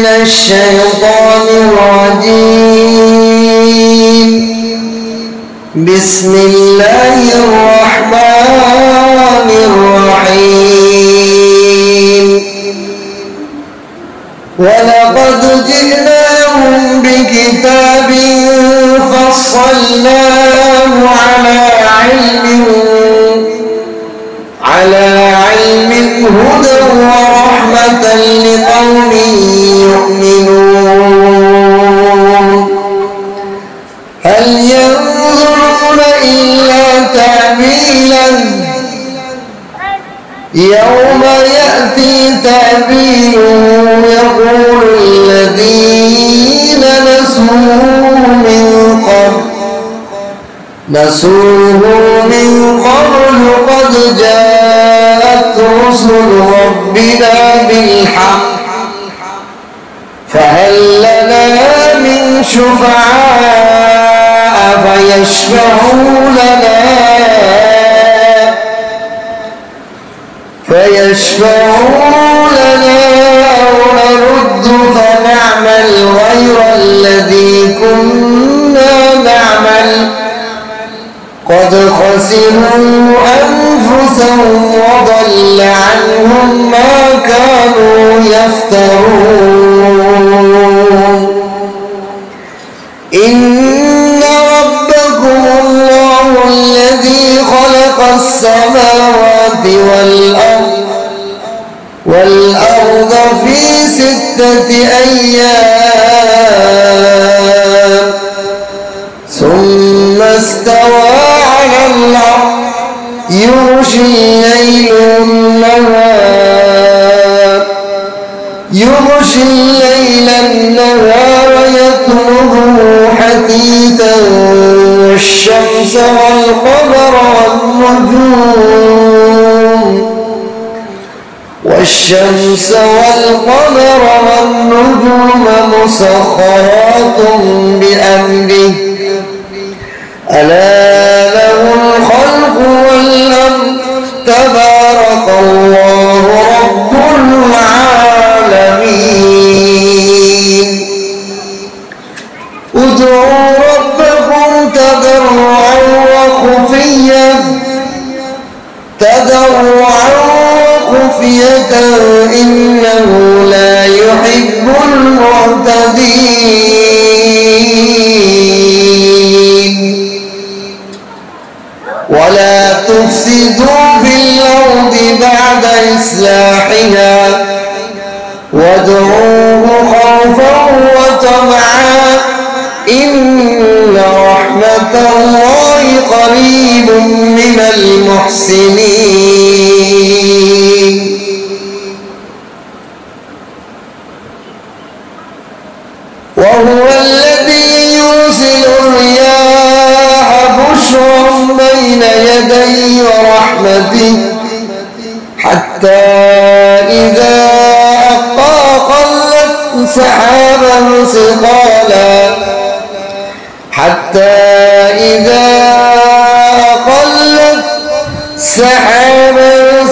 من الشيطان الرجيم. بسم الله الرحمن الرحيم. ولقد جئناهم بكتاب فصلناه على علم هدى ورحمة لقوم يؤمنون. هل ينظرون إلا تأويله يوم يأتي تأويله يقول الذين نسوه من قبل قد جاءت رسل ربنا بالحق فهل لنا من شفعاء فيشفعوا لنا أو نرد فنعمل غير الذي كنا نعمل قد خسروا أنفسهم وضل عنهم ما كانوا يفترون. إن ربكم الله الذي خلق السماوات والأرض في 6 أيام ثم استوى على العرش يغشي الليل النهار يطلبه حثيثا والشمس والقمر والنجوم مسخرات بأمره ألا له الخلق والأمر تبارك الله رب العالمين. ادعوا ربكم تضرعا وخفية إنه لا يحب المعتدين. ولا تفسدوا في الأرض بعد إصلاحها وادعوه خوفا وطمعا إن رحمة الله قريب من المحسنين. وهو الذي يرسل الرياح بشرا بين يدي رحمته حتى إذا أقلت سحابا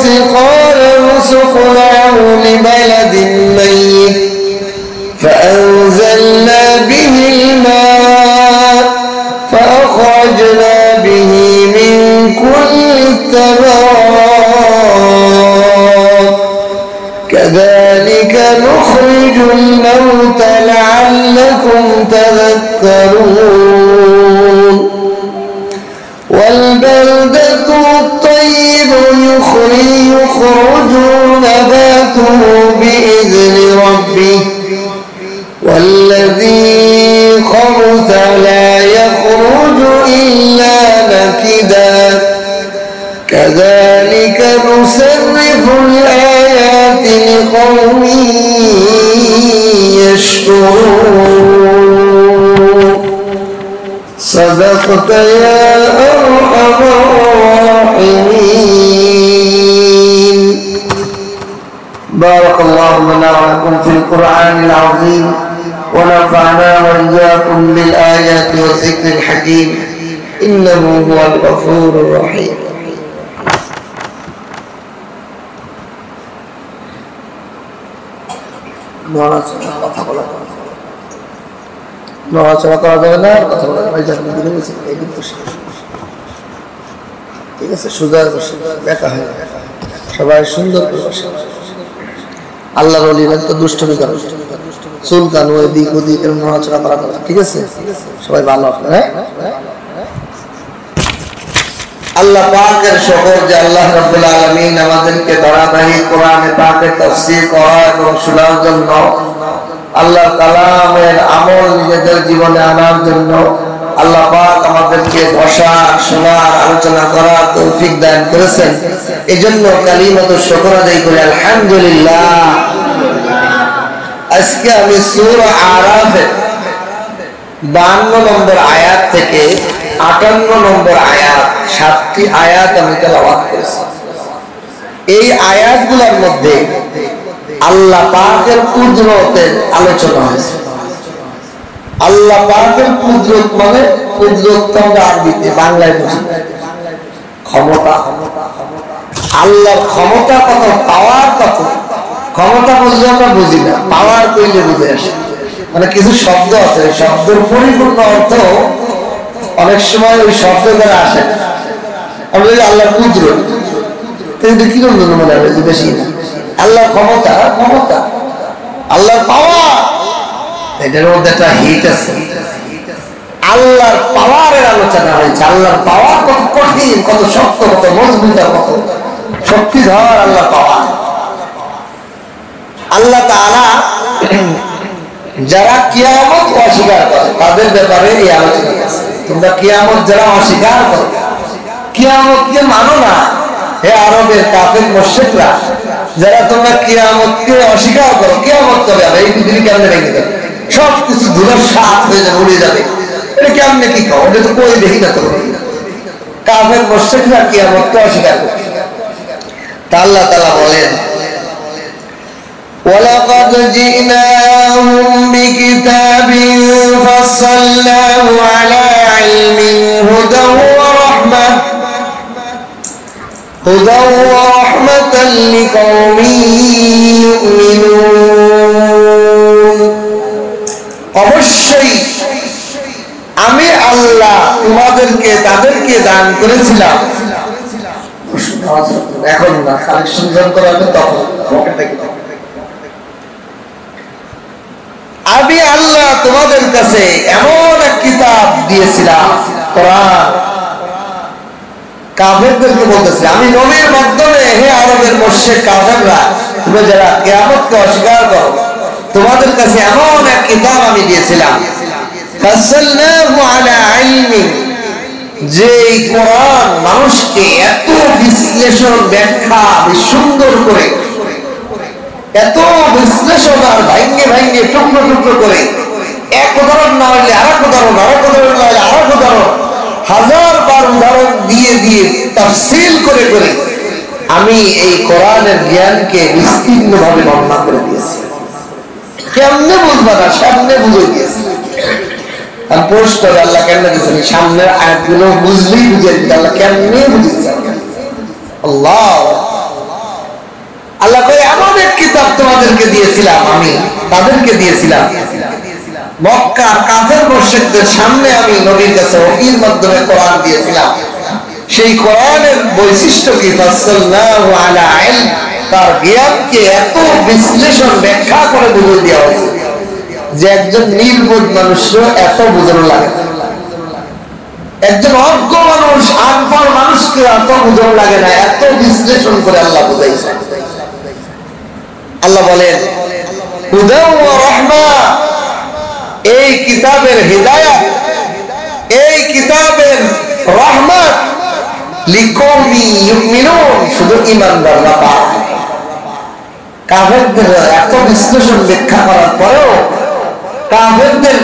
ثقالا سقناه لبلد ميت فأنزلنا به الماء فأخرجنا به من كل الثمرات كذلك نخرج الموتى لعلكم تذكرون. والبلدة الطيب يخرج نباته بإذن ربه والذي خبث لا يخرج إلا نكدا كذلك نصرف الآيات لقوم يشكرون. صدقت يا أرحم الراحمين. بارك الله لنا ولكم في القرآن العظيم ونفعنا وإياكم بالآيات والذكر الحكيم إنه هو الغفور الرحيم. নড়াচড়া কথা বলা যাবে না, নড়াচড়া করা যাবে না, কথা বলা যাবে না। ঠিক আছে, সোজা বসে দেখা হয় সবাই সুন্দর করে বসে। আল্লাহর ওলিরা তো দুষ্টমি করে, চুল কানো এদিক ওদিক এরকম নড়াচড়া করা যাবে। ঠিক আছে, সবাই ভালো আপনার। হ্যাঁ, আল্লাহ পাকের শকর যে আল্লাহ রাব্বুল আলামিন আমাদেরকে ধারাবাহিক কোরআনে পাকের তাফসীর করা এবং শোনার জন্য, আল্লাহর কালামের আমল নিজেদের জীবনে আনার জন্য আল্লাহ পাক আমাদেরকে বসা, শোনার, আলোচনা করার তৌফিক দান করেছেন। এজন্য কালিমাতু শুকর আদায় করি আলহামদুলিল্লাহ। আজকে আমি সূরা আরাফের 52 নম্বর আয়াত থেকে 58 নম্বর আয়াত, 7টি আয়াত আমি তেলাওয়াত করেছি। এই আয়াতগুলোর মধ্যে আল্লাহ পাকের কুদরতের আলোচনা হয়েছে। আল্লাহ পাকের কুদরত মানে কুদরত তো আমরা আরবিতে, বাংলায় বুঝি ক্ষমতা। আল্লাহর ক্ষমতা কত, পাওয়ার কত। ক্ষমতা বুঝলে আমরা বুঝি না, পাওয়ার কইলে বুঝে আসে। মানে কিছু শব্দ আছে, শব্দের পরিপূর্ণ অর্থ অনেক সময় ওই শব্দ দ্বারা আসে। আমরা বলি আল্লাহর কুদরত, কিন্তু কিরকম জন্য মনে হয় যে বেশি না। আল্লাহর ক্ষমতা, ক্ষমতা, আল্লাহর পাওয়ার, এটার মধ্যে একটা হিট আছে। আল্লাহর পাওয়ারের আলোচনা হয়েছে। আল্লাহর পাওয়ার কত কঠিন, কত শক্ত, কত মজবুত, কত শক্তিধর আল্লাহর পাওয়ার। আল্লাহ তাআলা যারা কিয়ামত অস্বীকার করে তাদের ব্যাপারে এই আলোচনা আছে। তোমরা কিয়ামত যারা অস্বীকার করো, কিয়ামতকে মানো না, হে আরবের কাফের মুশরিকরা, যারা তোমরা কিয়ামতকে অস্বীকার করো, কিয়ামত কবে হবে, এই পৃথিবী কেমনে ভেঙে যাবে, সবকিছু ধুলোসাৎ হয়ে যাবে, উড়ে যাবে, এটা কেমনে কি খাও, এটা তো কই দেখি না। তো কাফের মুশরিকরা কিয়ামতকে অস্বীকার করে। তা আল্লাহ তাআলা বলেন, وَلَقَدْ جِئْنَاهُمْ بِكِتَابٍ فَصَّلْنَاهُ عَلَى عِلْمٍ هُدًى وَرَحْمَةً لِقَوْمٍ يُؤْمِنُونَ। অবশ্যই আমি আল্লাহ তোমাদেরকে তাদেরকে দান করেছিলাম। এখন না, কালেকশন করাবে তখন আমি আল্লাহ তোমাদের কাছে এমন এক কিতাব দিয়েছিলাম, কোরআন। কাফেরদেরকে বলতেছে, আমি নবীর মাধ্যমে, হে আরবের মুশরিক কাফেররা, তোমরা যারা কিয়ামতকে অস্বীকার করো, তোমাদের কাছে এমন এক কিতাব আমি দিয়েছিলাম, ফাসসালনাহু আলা ইলমিন, যে এই কোরআন মানুষকে এত বিশ্লেষণ, ব্যাখ্যা সুন্দর করে, এত বিশ্লেষণ আর ভাঙ্গে ভাঙ্গে টুকরো টুকরো করে, এক উদাহরণ না হলে আর এক উদাহরণ, আর এক উদাহরণ না হলে আর এক উদাহরণ, 1000 বার উদাহরণ দিয়ে দিয়ে তাফসীল করে করে আমি এই কোরআনের জ্ঞানকে বিস্তীর্ণ ভাবে বর্ণনা করে দিয়েছি। কেমনে বুঝবা না, সামনে বুঝে দিয়েছি। আর প্রশ্ন আল্লাহ কেমনে দিয়েছেন, সামনের আয়াতগুলো বুঝলেই বুঝে দিতে, আল্লাহ কেমনে বুঝেছে। আল্লাহ আল্লাহ কয়, এমন এক কিতাব তোমাদেরকে দিয়েছিলাম, আমি তাদেরকে দিয়েছিলাম। মক্কার কাফের মুশরিকদের সামনে আমি নবীর কাছে ওহীর মাধ্যমে কোরআন দিয়েছিলাম। সেই কোরআনের বৈশিষ্ট্য কি, ফাসসালনাহু আলা ইলম, তার জ্ঞানকে এত বিশ্লেষণ ব্যাখ্যা করে বুঝিয়ে দেওয়া হয়েছে যে একজন নির্বোধ মানুষও এত বুঝানো লাগে, একজন অজ্ঞ মানুষ, আনপড় মানুষকে এত বুঝানো লাগে না, এত বিশ্লেষণ করে আল্লাহ বুঝাইছে। আল্লাহ বলেন, হুদা ওয়া রাহমা, এই কিতাবের হিদায়াত, এই কিতাবের রহমত, লিকৌমি ইউমিনুন, শুধু ঈমানদাররা পায়। কাফেরদের এত বিশ্লেষণ ব্যাখ্যা করার পরেও কাফেরদের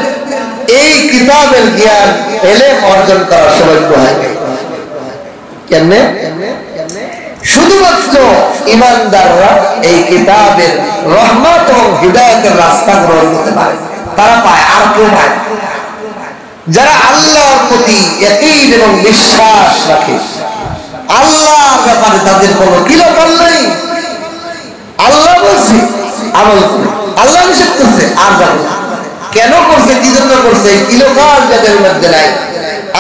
এই কিতাবের জ্ঞান, ইলম অর্জন করার সৌভাগ্য হয়। কেমনে? শুধুমাত্র ঈমানদাররা এই কিতাবের রহমত ও হিদায়াতের রাস্তা গ্রহণ করতে পারে, তারা পায়, আর কেউ পায়। যারা আল্লাহর প্রতি ইয়াকিন এবং বিশ্বাস রাখে, আল্লাহর ব্যাপারে তাদের কোনো কিলোকাল নেই, আল্লাহ বলছে আমল করে, আল্লাহ নিষেধ করছে আর যাবো না। কেন করছে, কি জন্য করছে, ইলোকাল যাদের মধ্যে নাই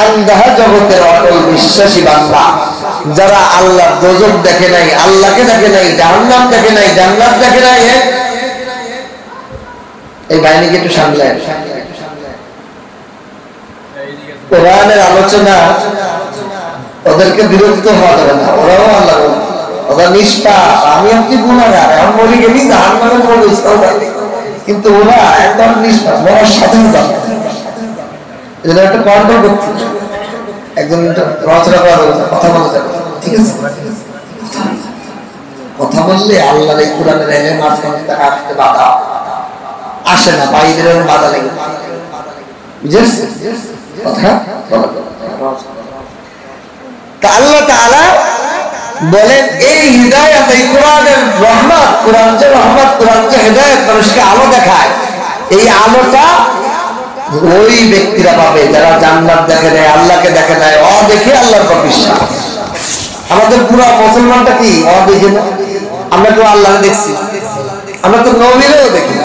আন্দাহা জগতের অটল বিশ্বাসী বান্দা, যারা আল্লাহ দোজখ দেখে নাই, আল্লাহকে দেখে নাই, জাহান্নাম দেখে নাই, জান্নাত দেখে নাই। এই বাহিনীকে একটু সামলায়। কোরআনের আলোচনা ওদেরকে বিরক্ত হওয়া যাবে না, ওরাও আল্লাহ, ওরা নিষ্পাপ। আমি আপনি গুনাহগার, এখন বলি গেলি জাহান্নামের মধ্যে, কিন্তু ওরা একদম নিষ্পাপ, ওরা স্বাধীনতা একটা কন্ট্রোল করতে। একজন রচনা করা যাবে, কথা বলা যাবে, ঠিক আছে? কথা বললে আল্লাহর এই কোরআনের এলে মাঝখানে আসতে বাধা আসে না, বাইরের বাধা লেগে, বুঝেছ কথা? আল্লাহ তাআলা বলেন এই হিদায়াত, এই কোরআনের রহমত, কোরআন যে রহমত, কোরআন যে হিদায়াত, মানুষকে আলো দেখায়, এই আলোটা ওই ব্যক্তিরা পাবে যারা জান্নাত দেখে নেয়, আল্লাহকে দেখে নেয়, দেখে আল্লাহর উপর বিশ্বাস। আমাদের পুরা মুসলমানটা কি দেখে না? আমরা তো আল্লাহ দেখছি, আমরা তো নবীরেও দেখি,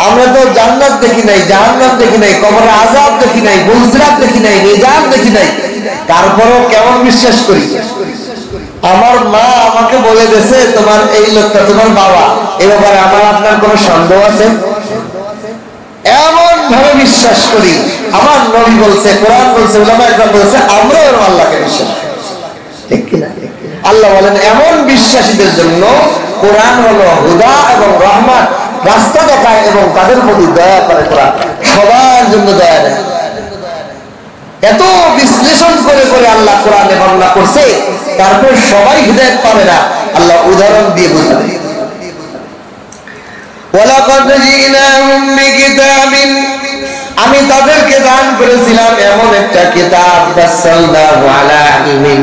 আমরা তো জান্নাত দেখি নাই, জাহান্নাম দেখি নাই, কবরের আযাব দেখি নাই, বুলসিরাত দেখি নাই, মিজান দেখি নাই, তারপরেও কেমন বিশ্বাস করি? আমার মা আমাকে বলে দিয়েছে তোমার এই লোকটা তোমার বাবা, এ ব্যাপারে আমার আপনার কোনো সন্দেহ আছে? এমন ভাবে বিশ্বাস করি। আমার নবী বলছে, কোরআন বলছে, উলামা একরাম বলছে, আমরাও আল্লাহকে বিশ্বাস করি, ঠিক কিনা? আল্লাহ বলেন এমন বিশ্বাসীদের জন্য কোরআন হলো হুদা এবং রহমত, রাস্তা দেখায় এবং তাদের প্রতি দয়া করে। কোরআন সবার জন্য দয়া দেয়। এত বিশ্লেষণ করে করে আল্লাহ কোরআনে বর্ণনা করছে, তারপর সবাই হিদায়াত পাবে না। আল্লাহ উদাহরণ দিয়ে বোঝাবে, ওয়ালাকাদ জিনাহুম বিকিতাবিন, আমি তাদেরকে দান করেছিলাম এমন একটা কিতাব, ফাসসালনাহু আলা ইলমিন,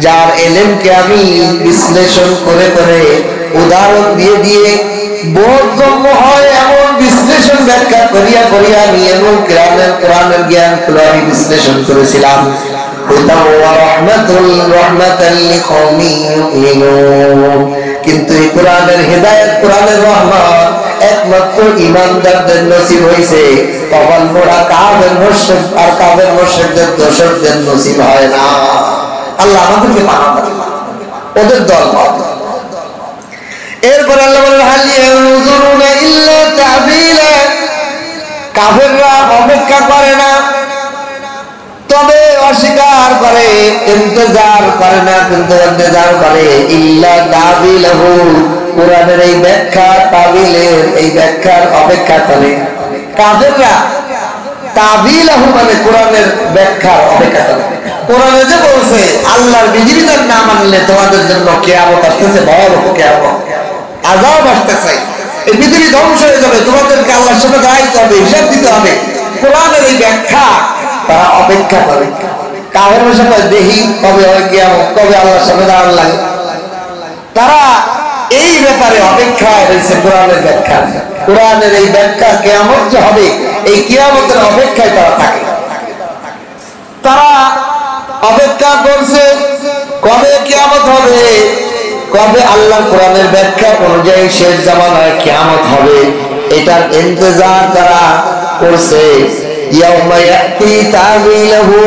যার ইলমকে আমি বিশ্লেষণ করে করে, উদাহরণ দিয়ে দিয়ে, বোধগম্য হয় এমন বিশ্লেষণ ব্যাখ্যা করিয়া করিয়া আমি এমন কোরআনের জ্ঞান করে আমি বিশ্লেষণ করেছিলাম। কিন্তু এই কোরআনের হিদায়াত, কোরআনের রহমত একমাত্র ঈমানদারদের নসিব হয়েছে। কপাল পোড়া কাফের মুশরিক আর কাফের মুশরিকদের দোসরদের নসিব হয় না। আল্লাহ আমাদেরকে বানাবে, ওদের দল পাবে। এরপর আল্লাহ বলেন হাল ইয়ানজুরুনা ইল্লা তা'বিলা, কাফেররা অপেক্ষা করে না, তবে অস্বীকার করে, ইন্তজার করে না, কিন্তু ইন্তজার করে ইল্লা তা'বিলাহু, কোরআনের এই ব্যাখ্যা, তাবিলের এই ব্যাখ্যার অপেক্ষা করে। কাফেররা তাবিলাহু মানে কোরআনের ব্যাখ্যার অপেক্ষা করে। কোরআনে যে বলছে আল্লাহর বিধিবিধান না মানলে তোমাদের জন্য কিয়ামত আসতেছে, ভয়াবহ কিয়ামত, আযাব আসতেছে, এই পৃথিবী ধ্বংস হয়ে যাবে, তোমাদেরকে আল্লাহর সাথে দাঁড়াইতে হবে, হিসাব দিতে হবে, কোরআনের এই ব্যাখ্যা তারা অপেক্ষা করে। কাফেরের সাথে দেখি কবে হয় কিয়ামত, কবে আল্লাহর সাথে দাঁড়ানো লাগে, তারা এই ব্যাপারে অপেক্ষায় রয়েছে কোরআনের ব্যাখ্যা। কোরআনের এই ব্যাখ্যা কিয়ামত যে হবে, এই কিয়ামতের অপেক্ষায় তারা থাকে। তারা অপেক্ষা করছে কবে কিয়ামত হবে, কবে আল্লাহ কোরআনের ব্যাখ্যা অনুযায়ী শেষ জামানায় কিয়ামত হবে, এটার ইন্তজার তারা করছে। ইয়াউমা ইয়াতি তাবিলাহু,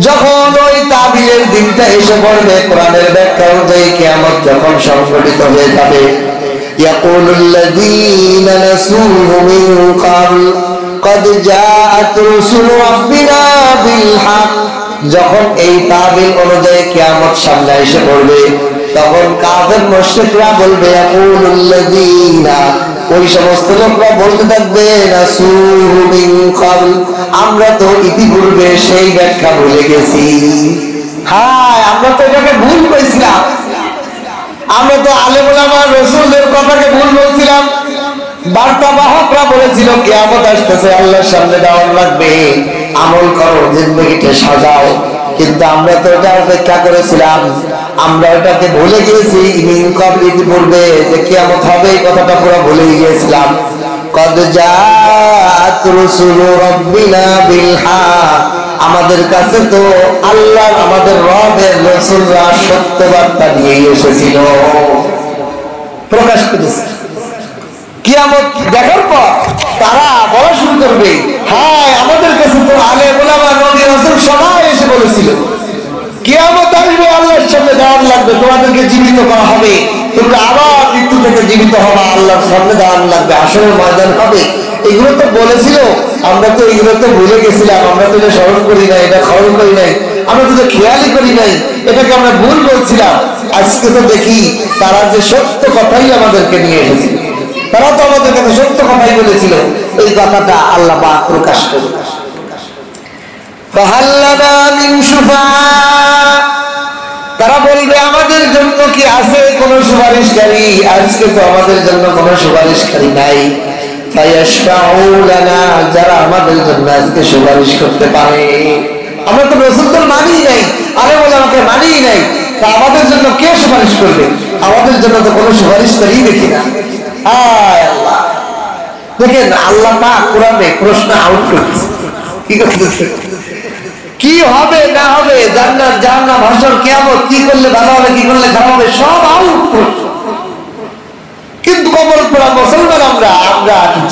যখন ওই তাবিলের দিনটা এসে পড়বে, কোরআনের ব্যাখ্যা অনুযায়ী কিয়ামত যখন সংঘটিত হয়ে যাবে, ইয়াকুলুল্লাযীনা নাসূহু মিন ক্বাবল قد جاءت رسل ربنا بالحق, যখন এই তাবিল অনুযায়ী কিয়ামত সামনে এসে পড়বে, তখন কাফের মুশরিকরা বলবে, ইয়াকুলুল্লাযীনা, ওই সমস্ত লোকরা বলতে থাকবে, নাসূহু মিন ক্বাবল, আমরা তো ইতিপূর্বে সেই ব্যাখ্যা ভুলে গেছি। হায়, আমরা তো এটাকে ভুল করেছিলাম, আমরা তো আলেম ওলামা রাসূলদের কথাকে ভুল বলছিলাম। বার্তাবাহকরা বলেছিল কিয়ামত আসতেছে, আল্লাহর সামনে যাওয়ার লাগবে, আমল করো, জিন্দেগিটা সাজাও, কিন্তু আমরা তো এটা অপেক্ষা করেছিলাম, আমরা এটাকে ভুলে গিয়েছি। ইতিপূর্বে যে কিয়ামত হবে এই কথাটা পুরো ভুলে গিয়েছিলাম। কদ জাআত রুসুলু রাব্বিনা বিল হক, আমাদের কাছে তো আল্লাহ, আমাদের রবের রাসূলরা সত্য বার্তা নিয়ে এসেছিল, প্রকাশ করেছে। করবে। হ্যাঁ, আমাদের কাছে তো আলেম ওলামা নবী রাসূল সবাই এসে বলেছিল কিয়ামত আসবে, আল্লাহর সামনে দাঁড়ানো লাগবে, তোমাদেরকে জীবিত করা হবে, তোমরা আবার মৃত্যু থেকে জীবিত হবা, আল্লাহর সামনে দাঁড়ানো লাগবে, আসরের ময়দান হবে। এগুলো তো বলেছিল, আমরা তো এগুলো তো ভুলে গেছিলাম, আমরা তো এটা স্মরণ করি নাই, এটা খরচ করি নাই, আমরা তো খেয়ালই করি নাই, এটাকে আমরা ভুল বলছিলাম। আজকে তো দেখি তারা যে সত্য কথাই আমাদেরকে নিয়ে এসেছিল, তারা তো আমাদের কাছে সত্য কথাই বলেছিল, এই কথাটা আল্লাহ পাক প্রকাশ করে। তারা বলবে আমাদের জন্য কি আছে কোন সুপারিশকারী? আজকে তো আমাদের জন্য কোন সুপারিশকারী নাই। যারা আমাদের জন্য আজকে সুপারিশ করতে পারে, আমরা তো রাসূলদের মানি নাই, আরে বলে আমাকে মানি নাই, তা আমাদের জন্য কে সুপারিশ করবে? আমাদের জন্য তো কোনো সুপারিশকারী দেখি না। হায় আল্লাহ, দেখেন আল্লাহ পাক কোরআনে প্রশ্ন আউট করছে, কি করতেছে, কি হবে না হবে, জান্নাত জাহান্নাম হাসর কিয়ামত, কি করলে ভালো হবে কি করলে খারাপ হবে, সব আউট করছে। কিন্তু কবর পড়া মুসলমান আমরা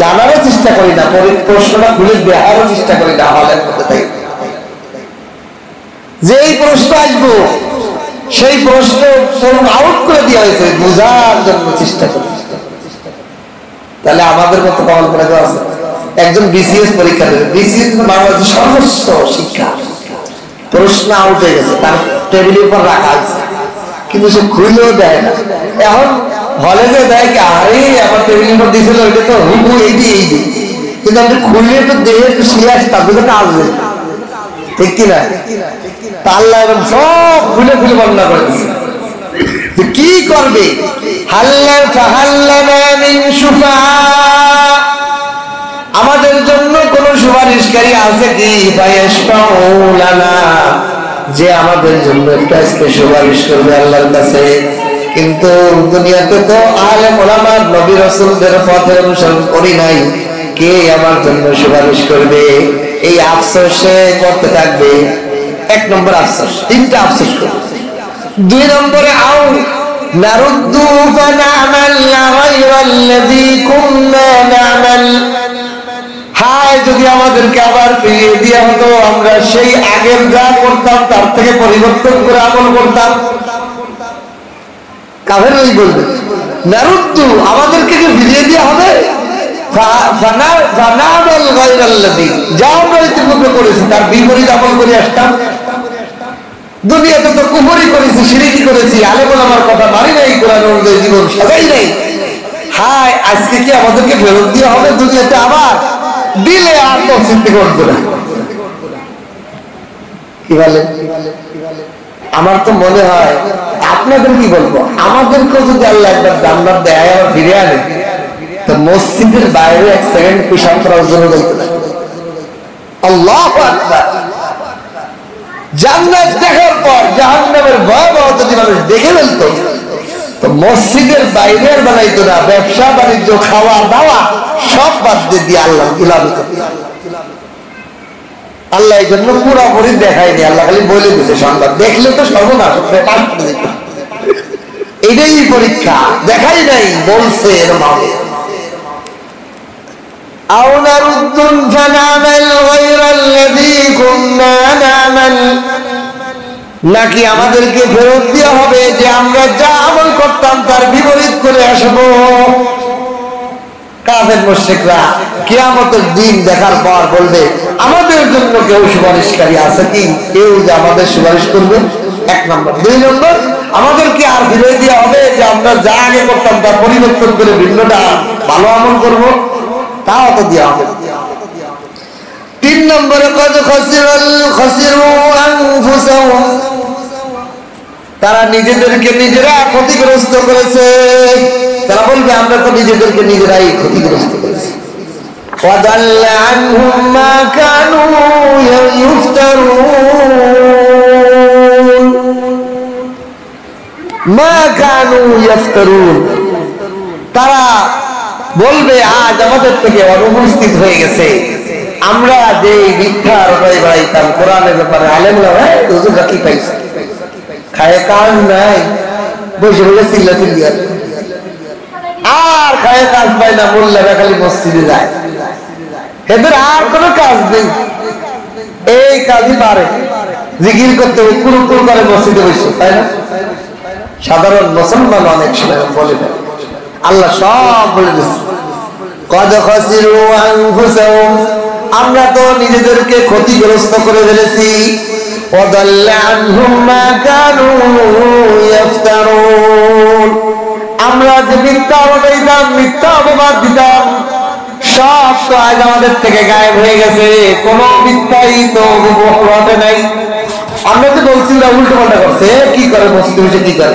জানারও চেষ্টা করি না, প্রশ্নটা খুলে দেখারও চেষ্টা করি না, হলের মধ্যে তাই যেই প্রশ্ন আসবো সেই প্রশ্ন আউট করে দেওয়া হয়েছে, বোঝার জন্য চেষ্টা করি। তাহলে আমাদের মতো কবর পড়া দেওয়া আছে। একজন বিসিএস পরীক্ষা দেবে, বিসিএস বাংলাদেশের সর্বোচ্চ শিক্ষা, প্রশ্ন আউট হয়ে গেছে, তার টেবিলের উপর রাখা আছে, কিন্তু সে খুলেও দেয় না। এখন হলে যে দেয় কি, আরে আমার টেবিলের উপর দিয়েছিল ওইটা তো হুবু এই দিয়ে, কিন্তু আপনি খুললে একটু দেহে একটু শিয়ে আসতাম, তো আসবে, ঠিক কিনা? আল্লাহ এবং সব খুলে খুলে বর্ণনা করে দিচ্ছে। কি করবে? আমাদের জন্য কোন সুপারিশকারী আছে কি? যে আমাদের জন্য আজকে সুপারিশ করবে আল্লাহর কাছে। কিন্তু দুনিয়াতে তো আলেম ওলামা নবী রাসূলদের পথে অনুসরণ করি নাই, কে আমার জন্য সুপারিশ করবে? এই আফসোসে করতে থাকবে। এক নম্বর আফসোস, তিনটা আফসোস করবে। দুই নম্বরে আও নারুদ্দু ফানা'মাল গায়রাল্লাযী কুননা না'মাল, হায় যদি আমাদেরকে আবার ফিরিয়ে দেওয়া হতো, আমরা সেই আগের যা করতাম তার থেকে পরিবর্তন করে আমল করতাম। কাফেরই বলবে নারুদ্দু, আমাদেরকে কি ফিরিয়ে দেওয়া হবে? ফানা'মাল গায়রাল্লাযী, যা আমরা ইতিপূর্বে করেছি তার বিপরীত আমল করে আসতাম। দুনিয়াতে তো কুফরি করেছি, শিরকি করেছি, আলেম ওলামার কথা মানি নাই, কোরআন অনুযায়ী জীবন সাজাই নাই। হায় আজকে কি আমাদেরকে ফেরত দেওয়া হবে দুনিয়াতে? আবার দিলে আর তো চিন্তা করবো না। কি বলে? আমার তো মনে হয়, আপনাদের কি বলবো, আমাদেরকেও যদি আল্লাহ একবার জান্নাত দেয় আর ফিরে আনে, তো মসজিদের বাইরে এক সেকেন্ড পেশাব করার জন্য বলতে না। আল্লাহু আকবার। জান্নাত দেখার পর জাহান্নামের ভয়াবহ যদি মানুষ দেখে ফেলতো, তো মসজিদের বাইরে আর বানাইতো না, ব্যবসা বাণিজ্য খাওয়া দাওয়া সব বাদ দিয়ে আল্লাহ গুলামি করত। আল্লাহ এই জন্য পুরোপুরি দেখায়নি, আল্লাহ খালি বলে দিচ্ছে সংবাদ, দেখলে তো সর্বনাশ, এটাই পরীক্ষা, দেখাই নাই, বলছে এরকম হবে। أو نرد فنعمل غير الذي كنا نعمل, নাকি আমাদেরকে ফেরত দেওয়া হবে যে আমরা যা আমল করতাম তার বিপরীত করে আসবো। কাফের মুশরিকরা কিয়ামতের দিন দেখার পর বলবে আমাদের জন্য কেউ সুপারিশকারী আছে কি? কেউ যে আমাদের সুপারিশ করবে? এক নম্বর। দুই নম্বর, আমাদেরকে আর ফিরে দেওয়া হবে যে আমরা যা আগে করতাম তার পরিবর্তন করে ভিন্নটা ভালো আমল করবো? তাও তো দেওয়া হবে। তিন নম্বরে তারা নিজেদেরকে নিজেরা ক্ষতিগ্রস্ত করেছে। তারা বলবে আমরা তো নিজেদেরকে নিজেরাই ক্ষতিগ্রস্ত করেছি। তারা বলবে আজ আমাদের থেকে অনুপস্থিত হয়ে গেছে, আমরা যে মিথ্যা রটাই বেড়াইতাম কোরআনের ব্যাপারে, আলেমরা হুজুররা কি পাইছে, খায় কাজ নাই, বসে বসে চিল্লা চিল্লি আর খায় কাজ পায় না, মোল্লারা খালি মসজিদে যায়। এদের আর কোনো কাজ নেই, এই কাজই পারে, জিকির করতে কুরুকুর করে মসজিদে বসে, তাই না? সাধারণ মুসলমান অনেক সময় বলে না, আল্লাহ সব বলে দিচ্ছে, কদ খাসিরু আনফুসাহুম, আমরা তো নিজেদেরকে ক্ষতিগ্রস্ত করে ফেলেছি, ওয়াদাল্লা আনহুম মা কানু ইফতারুন, আমরা যে মিথ্যা বলতাম, মিথ্যা অপবাদ দিতাম, সব তো আজ আমাদের থেকে গায়েব হয়ে গেছে, কোন মিথ্যাই তো ঘটে নাই। আমরা তো বলছি ওরা উল্টো পাল্টা করছে, কি করে মসজিদে বসে কি করে,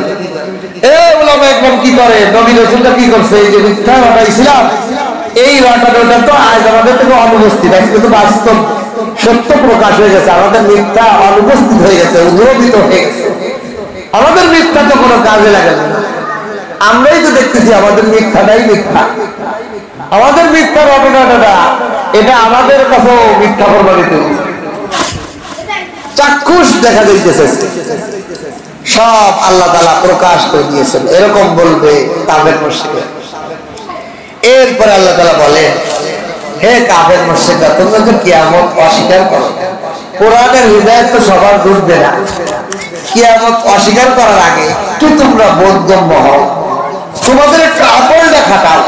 একদম কি করে, নবী রাসূলটা কি করছে, এই যে মিথ্যা ঘটাইছিলাম, এই ঘটনাটা তো আজ আমাদের থেকে অনুপস্থিত, আজকে তো বাস্তব সত্য প্রকাশ হয়ে গেছে, আমাদের মিথ্যা অনুপস্থিত হয়ে গেছে, উদ্ভাবিত হয়ে গেছে, আমাদের মিথ্যা তো কোনো কাজে লাগে না। আমরাই তো দেখতেছি আমাদের মিথ্যাটাই মিথ্যা, আমাদের মিথ্যা ঘটনাটা এটা আমাদের কাছেও মিথ্যা প্রমাণিত, চাক্ষুষ দেখা যাইতেছে, সব আল্লাহ তাআলা প্রকাশ করে দিয়েছেন। এরকম বলবে কাফের মুশরিকরা। এরপরে আল্লাহ তাআলা বলেন, হে কাফের মুশরিকরা, তোমরা তো কিয়ামত অস্বীকার করো, কোরআনের হিদায়াত তো সবার ঢুকবে না, কিয়ামত অস্বীকার করার আগে একটু তোমরা বোধগম্য হও, তোমাদের একটা আকলটা খাটাও।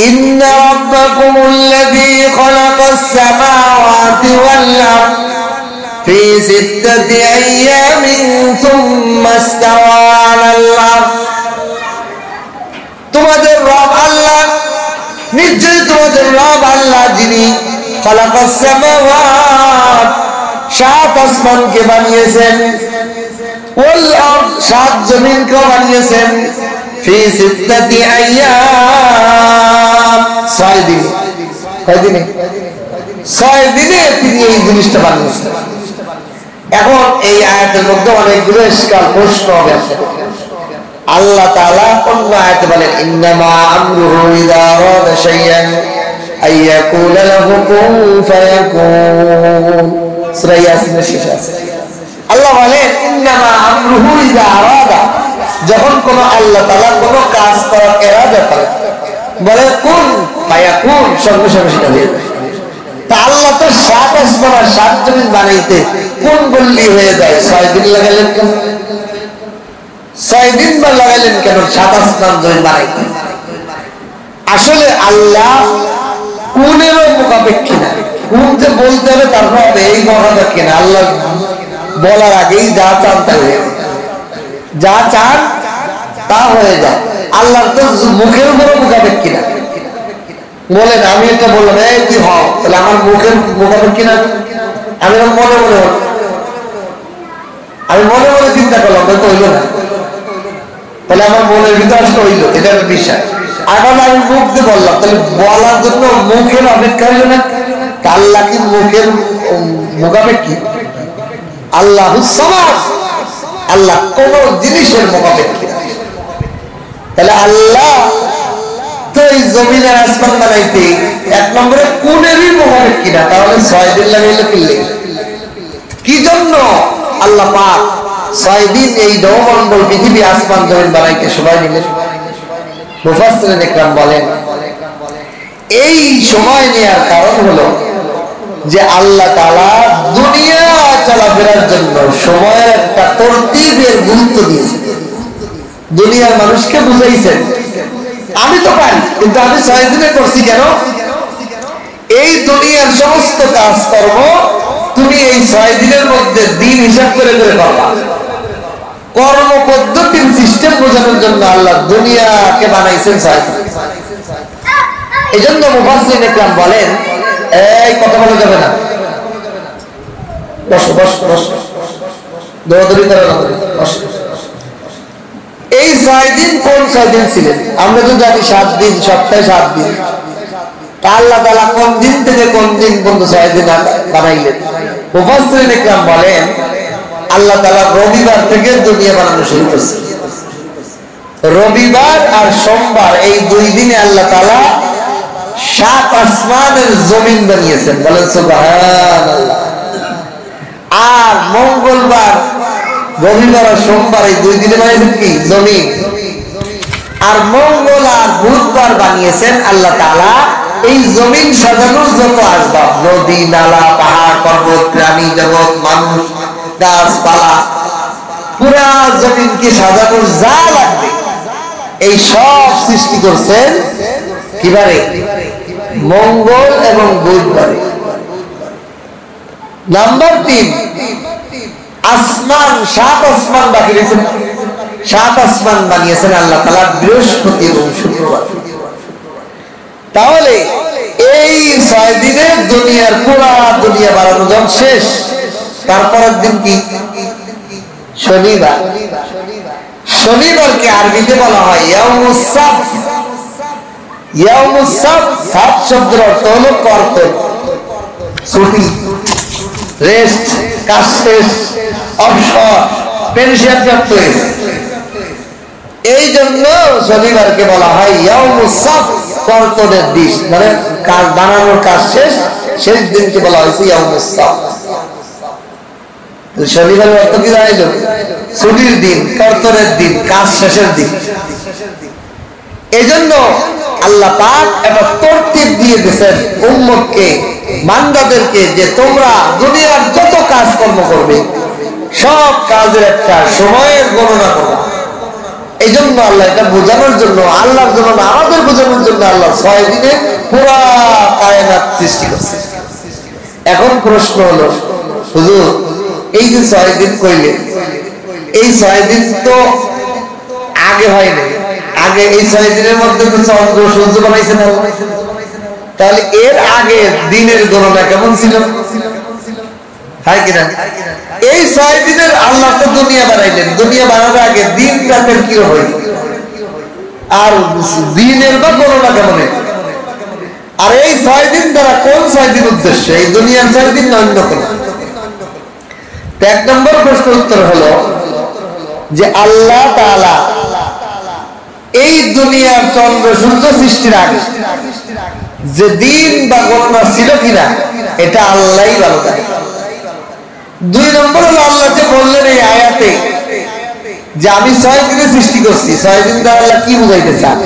ইন্না রাব্বাকুমুল্লাযী খালাকাস সামাওয়াতি ওয়াল আরদ ফি সিত্তাতি আইয়ামিন সুম্মা ইসতাওয়া আলাল আরশ, তোমাদের রব আল্লাহ, নিশ্চয়ই তোমাদের রব আল্লাহ, যিনি খালাকাস সামাওয়াত, সাত আসমানকে বানিয়েছেন, ওয়াল আরদ, সাত জমিনকে বানিয়েছেন, ফি সিত্তাতি আইয়াম, 6 দিনে, কয় দিনে? 6 দিনে তিনি এই জিনিসটা বানিয়েছেন। এখন এই আয়াতের মধ্যে অনেকগুলো ইশকাল, প্রশ্ন হবে। আল্লাহ তাআলা অন্য আয়াতে বলেন, ইন্নামা আমরুহু ইযা আরাদা শাইআন আইয়াকুলা লাহু কুন ফায়াকুন, সূরা ইয়াসিনের শেষে আছে। আল্লাহ বলেন, ইন্নামা আমরুহু ইযা আরাদা, যখন কোন আল্লাহ তাআলা কোন কাজ করার ইরাদা করেন, বলে কুন ফায়াকুন, সঙ্গে সঙ্গে সেটা হয়ে যায়। তা আল্লাহ তো 7 আসমান আর 7 জমিন বানাইতে কোন বললি হয়ে যায়, 6 দিন লাগালেন কেন? 6 দিন বা লাগালেন কেন 7 আসমান জমিন বানাইতে? আসলে আল্লাহ কোনেরও মুখাপেক্ষী না, কোন যে বলতে হবে তারপর হবে এই মুখাপেক্ষী না। আল্লাহ বলার আগেই যা চান তা হয়ে যায়, যা চান তা হয়ে যায়। আল্লাহর তো মুখের উপরও মুখাপেক্ষী না। বলেন আমি এটা বললাম, এই তুই হও, তাহলে আমার মুখের মুখাপেক্ষী না? আমি মনে মনে হল, আমি মনে মনে চিন্তা করলাম, তো হইল না, তাহলে আমার মনের ভিতরে আসলে হইল, এটা একটা বিষয়। এখন আমি মুখ দিয়ে বললাম, তাহলে বলার জন্য মুখের অপেক্ষা হইল না? আল্লাহ কি মুখের মুখাপেক্ষী? আল্লাহ সামাদ, আল্লাহ কোন জিনিসের মুখাপেক্ষী না। তাহলে আল্লাহ তো এই জমিনের আসমান বানাইতে 1 নম্বরে কোনেরই মুখাপেক্ষী না, তাহলে 6 দিন লাগাইলে কিনলে কি জন্য? আল্লাহ পাক 6 দিন এই নবমণ্ডল পৃথিবী আসমান জমিন বানাইতে সময় নিলেন। মুফাসসিরিন ইকরাম বলেন, এই সময় নেওয়ার কারণ হলো যে আল্লাহ তাআলা দুনিয়া চলাফেরার জন্য সময়ের একটা তরতিবের গুরুত্ব দিয়েছেন, দুনিয়ার মানুষকে বুঝাইছেন, আমি তো পারি, কিন্তু আমি 6 দিনে করছি কেন? এই দুনিয়ার সমস্ত কাজকর্ম তুমি এই 6 দিনের মধ্যে দিন হিসাব করে করে করবা। কর্ম পদ্ধতির সিস্টেম বোঝানোর জন্য আল্লাহ দুনিয়াকে বানাইছেন 6 দিন। এই জন্য মুফাসসিরিন ইকরাম বলেন, এই কথা বলা যাবে না, বসো বসো বসো, দৌড়াদৌড়ি করা যাবে না, বসো। এই 6 দিন কোন 6 দিন ছিলেন? আমরা তো জানি 7 দিন, সপ্তাহে 7 দিন। আল্লাহ তাআলা কোন দিন থেকে কোন দিন পর্যন্ত 6 দিন বানাইলেন? মুফাসসিরিন ইকরাম বলেন, আল্লাহ তাআলা রবিবার থেকে দুনিয়া বানানো শুরু করেছেন। রবিবার আর সোমবার এই 2 দিনে আল্লাহ তাআলা 7 আসমানের জমিন বানিয়েছেন, বলেন সুবহানাল্লাহ। আর মঙ্গলবার, রবিবার আর সোমবার এই 2 দিনে বানিয়েছেন কি? জমিন। আর মঙ্গল আর বুধবার বানিয়েছেন আল্লাহ তাআলা এই জমিন সাজানোর যত আসবাব, নদী নালা পাহাড় পর্বত প্রাণী জগৎ মানুষ গাছপালা, পুরা জমিনকে সাজানোর যা লাগবে এই সব সৃষ্টি করছেন কিবারে? মঙ্গল এবং বুধবারে। নাম্বার 3, আসমান, 7 আসমান বাকি রেখেছেন। 7 আসমান বানিয়েছেন আল্লাহ তাআলা বৃহস্পতি এবং শুক্রবার। তাহলে এই 6 দিনে দুনিয়ার পুরা দুনিয়া বানানো যখন শেষ, তারপরের দিন কি? শনিবার। শনিবারকে আরবিতে বলা হয় ইয়াউমুস সাbt। ইয়াউমুস সাbt, সাbt শব্দের অর্থ হলো কর্তন, ছুটি, রেস্ট, কাজ শেষ, অবসর, পেনশন প্রাপ্ত হয়েছে। এই জন্য শনিবারকে বলা হয় ইয়াউমুস সাbt, কর্তনের দিন, মানে কাজ বানানোর কাজ শেষ, শেষ দিনকে বলা হয়েছে ইয়াউমুস সাbt। শনিবারের অর্থ কি জানেন? ছুটির দিন, কর্তনের দিন, কাজ শেষের দিন। এই জন্য আল্লাহ পাক একটা তরতিব দিয়ে দিয়েছেন উম্মতকে, বান্দাদেরকে, যে তোমরা দুনিয়ার যত কাজকর্ম করবে সব কাজের একটা সময়ের গণনা করবা। এই জন্য আল্লাহ এটা বোঝানোর জন্য, আল্লাহর জন্য না, আমাদের বোঝানোর জন্য আল্লাহ 6 দিনে পুরা কায়নাত সৃষ্টি করছে। এখন প্রশ্ন হলো, হুজুর এই যে 6 দিন কইলে, এই 6 দিন তো আগে হয়নি। আগে এই 6 দিনের মধ্যে তো চন্দ্র সূর্য বানাইছেন, তাহলে এর আগে দিনের গণনা কেমন ছিল? হয় কিনা? এই 6 দিনের আল্লাহ তো দুনিয়া বানাইলেন, দুনিয়া বানানোর আগে দিন রাতের কি হয়, আর দিনের বা গণনা কেমন? আর এই 6 দিন দ্বারা কোন 6 দিন উদ্দেশ্য? এই দুনিয়ার 6 দিন না অন্য কোন? 1 নম্বর প্রশ্ন উত্তর হলো যে আল্লাহ তাআলা এই দুনিয়ার চন্দ্র সূর্য সৃষ্টির আগে যে দিন বা গণনা ছিল কিনা এটা আল্লাহই ভালো জানে। 2 নম্বর হলো আল্লাহ যে বললেন এই আয়াতে যে আমি 6 দিনে সৃষ্টি করছি, 6 দিন দ্বারা আল্লাহ কি বুঝাইতে চান?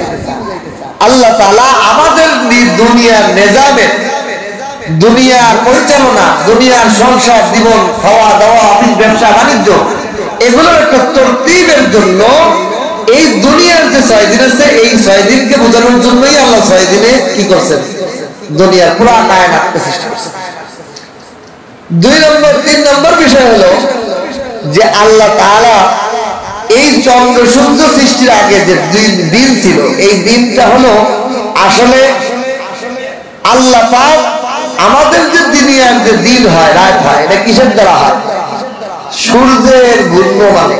আল্লাহ তাআলা আমাদের দুনিয়ার নিজামের, দুনিয়ার পরিচালনা, দুনিয়ার সংসার জীবন, খাওয়া দাওয়া, অফিস ব্যবসা বাণিজ্য, এগুলোর একটা তরতিবের জন্য এই দুনিয়ার যে 6 দিন আছে এই 6 দিনকে বোঝানোর জন্যই আল্লাহ 6 দিনে কি করছেন? দুনিয়ার পুরা কায়নাতকে সৃষ্টি করছেন। 2 নম্বর 3 নম্বর বিষয় হলো যে আল্লাহ তাআলা এই চন্দ্র সূর্য সৃষ্টির আগে যে দিন ছিল, এই দিনটা হলো আসলে আল্লাহ পাক আমাদের যে দুনিয়ার যে দিন হয়, রাত হয়, এটা কিসের দ্বারা হয়? সূর্যের ঘূর্ণনে,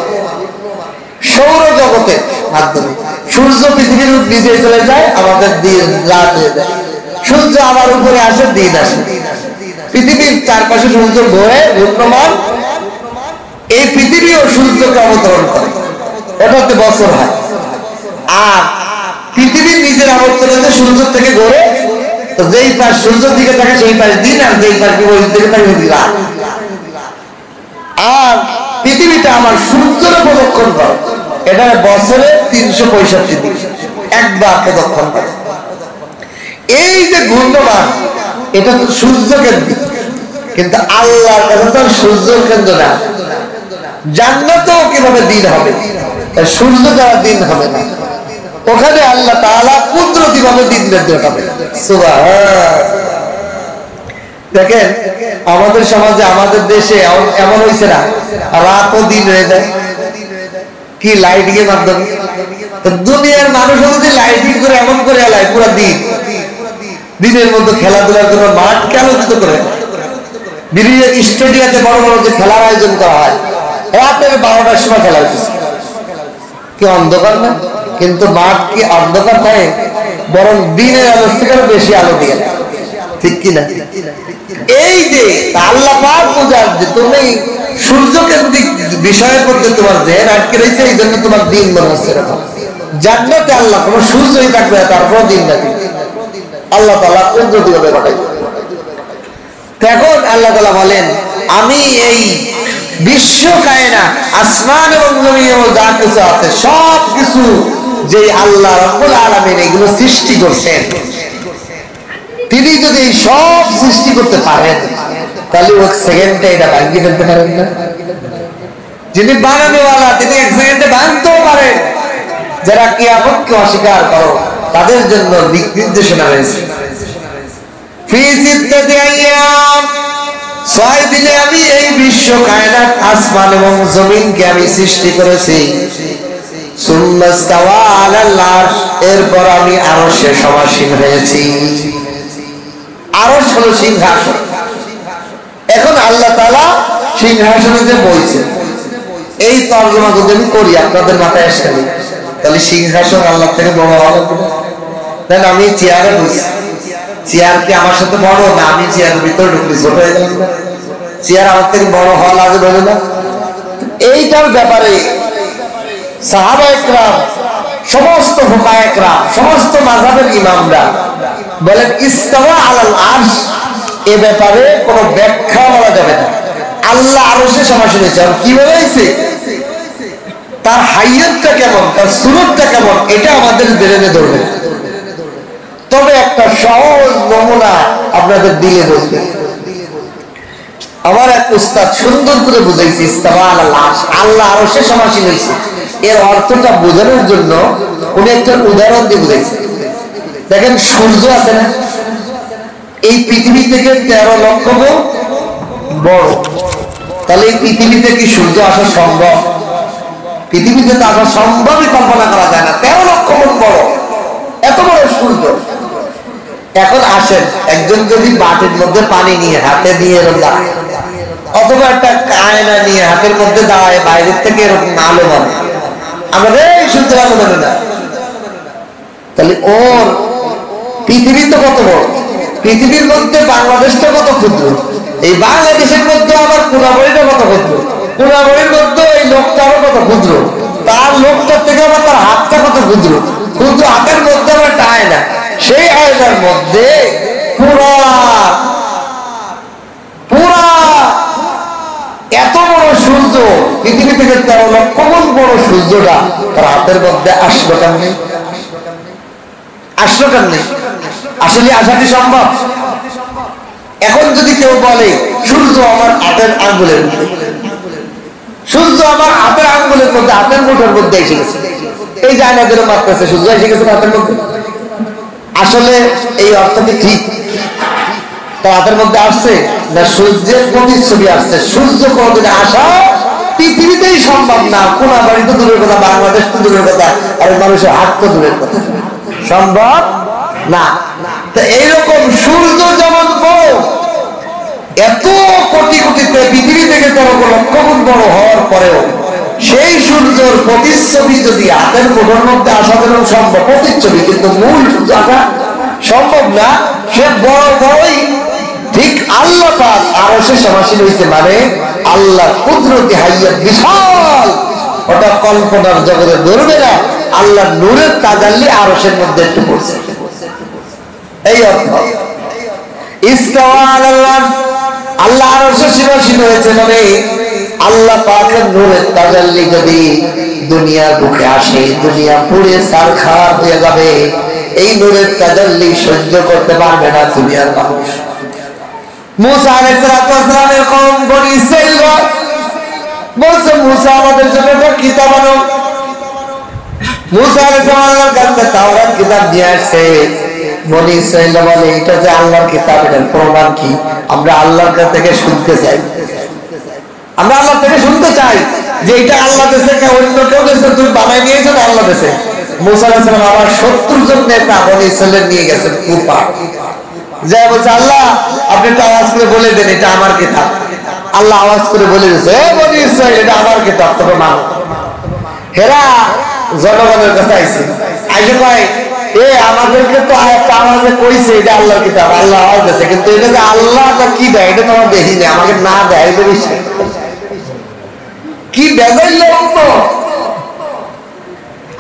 সৌরজগতের মাধ্যমে। সূর্য পৃথিবীর নিচে চলে যায়, আমাদের দিন রাত হয়ে যায়। সূর্য আমার উপরে আসে, দিন আসে। পৃথিবীর চারপাশে সূর্য ঘোরে, ঘূর্ণমান। এই পৃথিবীও সূর্যকে অবতরণ করে, ওটাতে বছর হয়। আর পৃথিবীর নিজের আবর্তনে সূর্য থেকে ঘোরে, তো যেই পাশ সূর্যের দিকে থাকে সেই পাশ দিন, আর যেই পাশ বিপরীত দিকে থাকে রাত। আর পৃথিবীটা আমার সূর্যের প্রদক্ষিণ করে, এটা বছরে 365 দিন একবার প্রদক্ষিণ করে। এই যে ঘূর্ণমান, এটা তো সূর্য কেন্দ্রিক, কিন্তু আল্লাহর কাছে তো সূর্য কেন্দ্র না। জান্নাতেও কিভাবে দিন হবে? সূর্য দ্বারা দিন হবে না, ওখানে আল্লাহ তাআলা কুদরতি ভাবে দিন বেঁধে হবে। সুবহান। দেখেন আমাদের সমাজে, আমাদের দেশে এমন হয়েছে না রাত ও দিন হয়ে যায়, কি লাইটিং এর মাধ্যমে। দুনিয়ার মানুষও যদি লাইটিং করে এমন করে এলায় পুরো দিন, দিনের মধ্যে খেলাধুলার জন্য মাঠকে আলোকিত করে, বিভিন্ন স্টেডিয়ামে বড় বড় যে খেলার আয়োজন করা হয়, রাতের 12টার সময় খেলা হচ্ছে, কি অন্ধকার না? কিন্তু মাঠ কি অন্ধকার থাকে? বরং দিনের আলো থেকে বেশি আলো দিয়ে, ঠিক কিনা? এই যে আল্লাহ পাক বোঝার যে তুমি সূর্য কেন্দ্রিক বিষয়ের মধ্যে তোমার জেহেন আটকে রয়েছে, এই জন্য তোমার দিন মনে হচ্ছে এরকম। জান্নাতে আল্লাহ কোনো সূর্যই থাকবে না, তারপর দিন থাকবে। আল্লাহ তাআলা কুদরতি ভাবে ঘটাই। এখন আল্লাহ তাআলা বলেন আমি এই বিশ্ব কায়নাত, আসমান এবং জমিন যা কিছু আছে সব কিছু যে আল্লাহ রাব্বুল আলামিন এগুলো সৃষ্টি করছেন, তিনি যদি এই সব সৃষ্টি করতে পারেন তাহলে এক সেকেন্ডে এটা ভাঙিয়ে ফেলতে পারেন না? যিনি বানানোওয়ালা তিনি এক সেকেন্ডে ভাঙতেও পারেন। যারা কিয়ামতকে অস্বীকার করো তাদের জন্য দিক নির্দেশনা রয়েছে। ফি সিত্তাতি আইয়াম, 6 দিনে আমি এই বিশ্ব কায়নাত আসমান এবং জমিনকে আমি সৃষ্টি করেছি। সুম্মা ইস্তাওয়া আলাল আরশ, এরপর আমি আরশে সমাসীন হয়েছি। আরশ হলো সিংহাসন। এখন আল্লাহ তাআলা সিংহাসনে যে বলছেন, এই তর্জমা যদি আমি করি আপনাদের মাথায় আসে তাহলে সিংহাসন আল্লাহ থেকে বড় হলো দেন আমি চেয়ারে বসি, চেয়ার কি আমার সাথে বড় না আমি চেয়ারের ভিতরে ঢুকলে ছোট হয়ে গেলাম? চেয়ার আমার থেকে বড় হওয়া লাগে বলে না? এইটার ব্যাপারে সাহাবায়ে কেরাম, সমস্ত ফুকাহায়ে কেরাম, সমস্ত মাযহাবের ইমামরা বলেন ইস্তাওয়া আলাল আরশ, এ ব্যাপারে কোনো ব্যাখ্যা বলা যাবে না। আল্লাহ আরশে সমাসীন হয়েছে। কিভাবে হয়েছে, তার হাইয়তটা কেমন, তার সুরতটা কেমন, এটা আমাদের ব্রেনে ধরবে। তবে একটা সহজ নমুনা আপনাদের দিলে বলবে। আমার এক উস্তাদ সুন্দর করে বুঝাইছে ইস্তাওয়া আলাল আরশ, আল্লাহ আরশে সমাসীন হয়েছে। এর অর্থটা বোঝানোর জন্য উনি একটা উদাহরণ দিয়ে বুঝাইছে। দেখেন সূর্য আছে না, এই পৃথিবী থেকে 13 লক্ষ গুণ বড়। তাহলে এই পৃথিবীতে কি সূর্য আসা সম্ভব? পৃথিবীতে তো আসা সম্ভবই কল্পনা করা যায় না। 13 লক্ষ গুণ বড়, এত বড় সূর্য। এখন আসেন, একজন যদি বাটির মধ্যে পানি নিয়ে হাতে দিয়ে দাঁড়ায়, অথবা একটা আয়না নিয়ে হাতের মধ্যে দাঁড়ায়, বাইরের থেকে এরকম আলো মানে আমাদের এই সূর্যের আলো মানে না, তাহলে ওর পৃথিবী তো কত বড়। পৃথিবীর মধ্যে বাংলাদেশটা কত ক্ষুদ্র, এই বাংলাদেশের মধ্যে আবার কোনাবাড়িটা কত ক্ষুদ্র, কোনাবাড়ির মধ্যে এই লোকটারও কত ক্ষুদ্র, তার লোকটার থেকে আবার তার হাতটা কত ক্ষুদ্র, ক্ষুদ্র হাতের মধ্যে আবার একটা আয়না, সেই আয়নার মধ্যে পুরা এত বড় সূর্য, পৃথিবী থেকে 13 লক্ষ গুণ বড় সূর্যটা তার হাতের মধ্যে আসলো কেমনে? আসলো কেমনে? আসলে আসাটি সম্ভব? এখন যদি কেউ বলে সূর্য আমার হাতের আঙ্গুলের মধ্যে, সূর্য আমার হাতের আঙ্গুলের মধ্যে, হাতের মুঠোর মধ্যে এসে গেছে, এই যে আয়না ধরে মারতেছে সূর্য এসে গেছে হাতের মধ্যে, আসলে এই অর্থটি ঠিক? তার হাতের মধ্যে আসছে না সূর্যের প্রতিচ্ছবি আসছে? সূর্য কোনদিন আসা পৃথিবীতেই সম্ভব না। কোনাবাড়ি তো দূরের কথা, বাংলাদেশ তো দূরের কথা, আর মানুষের হাত তো দূরের কথা, সম্ভব না। তো এইরকম সূর্য যেমন বড়, এত কোটি কোটিতে পৃথিবী থেকে 13 লক্ষ গুণ বড় হওয়ার পরেও সেই সূর্যের প্রতিচ্ছবি যদি হাতের মুঠোর মধ্যে আসা যেরকম সম্ভব, প্রতিচ্ছবি, কিন্তু মূল সূর্য আসা সম্ভব না। সে বড় বড়ই ঠিক আল্লাহ পাক আরশে সমাসীন হয়েছে, মানে আল্লাহ কুদরতি হাইয়াত বিশাল, ওটা কল্পনার জগতে ধরবে না। আল্লাহ নূরের তাজাল্লি আরশের মধ্যে একটু পড়ছে, এই অর্থ। ইস্তাওয়া আলাল আরশ, আল্লাহ আরশে সমাসীন হয়েছে মানে আল্লাহ পাকের নূরের তাজাল্লি যদি দুনিয়ার বুকে আসে, দুনিয়া পুড়ে ছারখার হয়ে যাবে। এই নূরের তাজাল্লি সহ্য করতে পারবে না দুনিয়ার মানুষ। মুসা আলাইহিস সালামের কওম বনি ইসরাইল বলছে মুসা আমাদের জন্য একটা কিতাব আনো। মুসা আলাইহিস সালামের কাছে তাওরাত কিতাব নিয়ে আসছে। বনি ইসরাইল বলে এটা যে আল্লাহর কিতাব, এর প্রমাণ কি? আমরা আল্লাহর কাছ থেকে শুনতে চাই, আমরা আল্লাহ থেকে শুনতে চাই যে এটা আল্লাহ দেশে, অন্য কেউ দেশে তুমি বানাই নিয়েছো না আল্লাহ দেশে। মুসা আলাইহিস সালাম আবার 70 জন নেতা বনি ইসরাইল নিয়ে গেছেন কুফা, যা বলছে আল্লাহ আপনি একটা আওয়াজ করে বলে দেন এটা আমার কিতাব। আল্লাহ আওয়াজ করে বলে দিয়েছে এ বনি ইসরাইল এটা আমার কিতাব, তবে মানো। হেরা জনগণের কাছে আইছে, আইসে কয় এ আমাদেরকে তো একটা আওয়াজে কইছে এটা আল্লাহর কিতাব, আল্লাহ আওয়াজ দিয়েছে, কিন্তু এটা যে আল্লাহটা কি দেয় এটা তো আমরা দেখি না, আমাকে না দেয় এটা বিশ্বাস কি বেজাইল অন্য।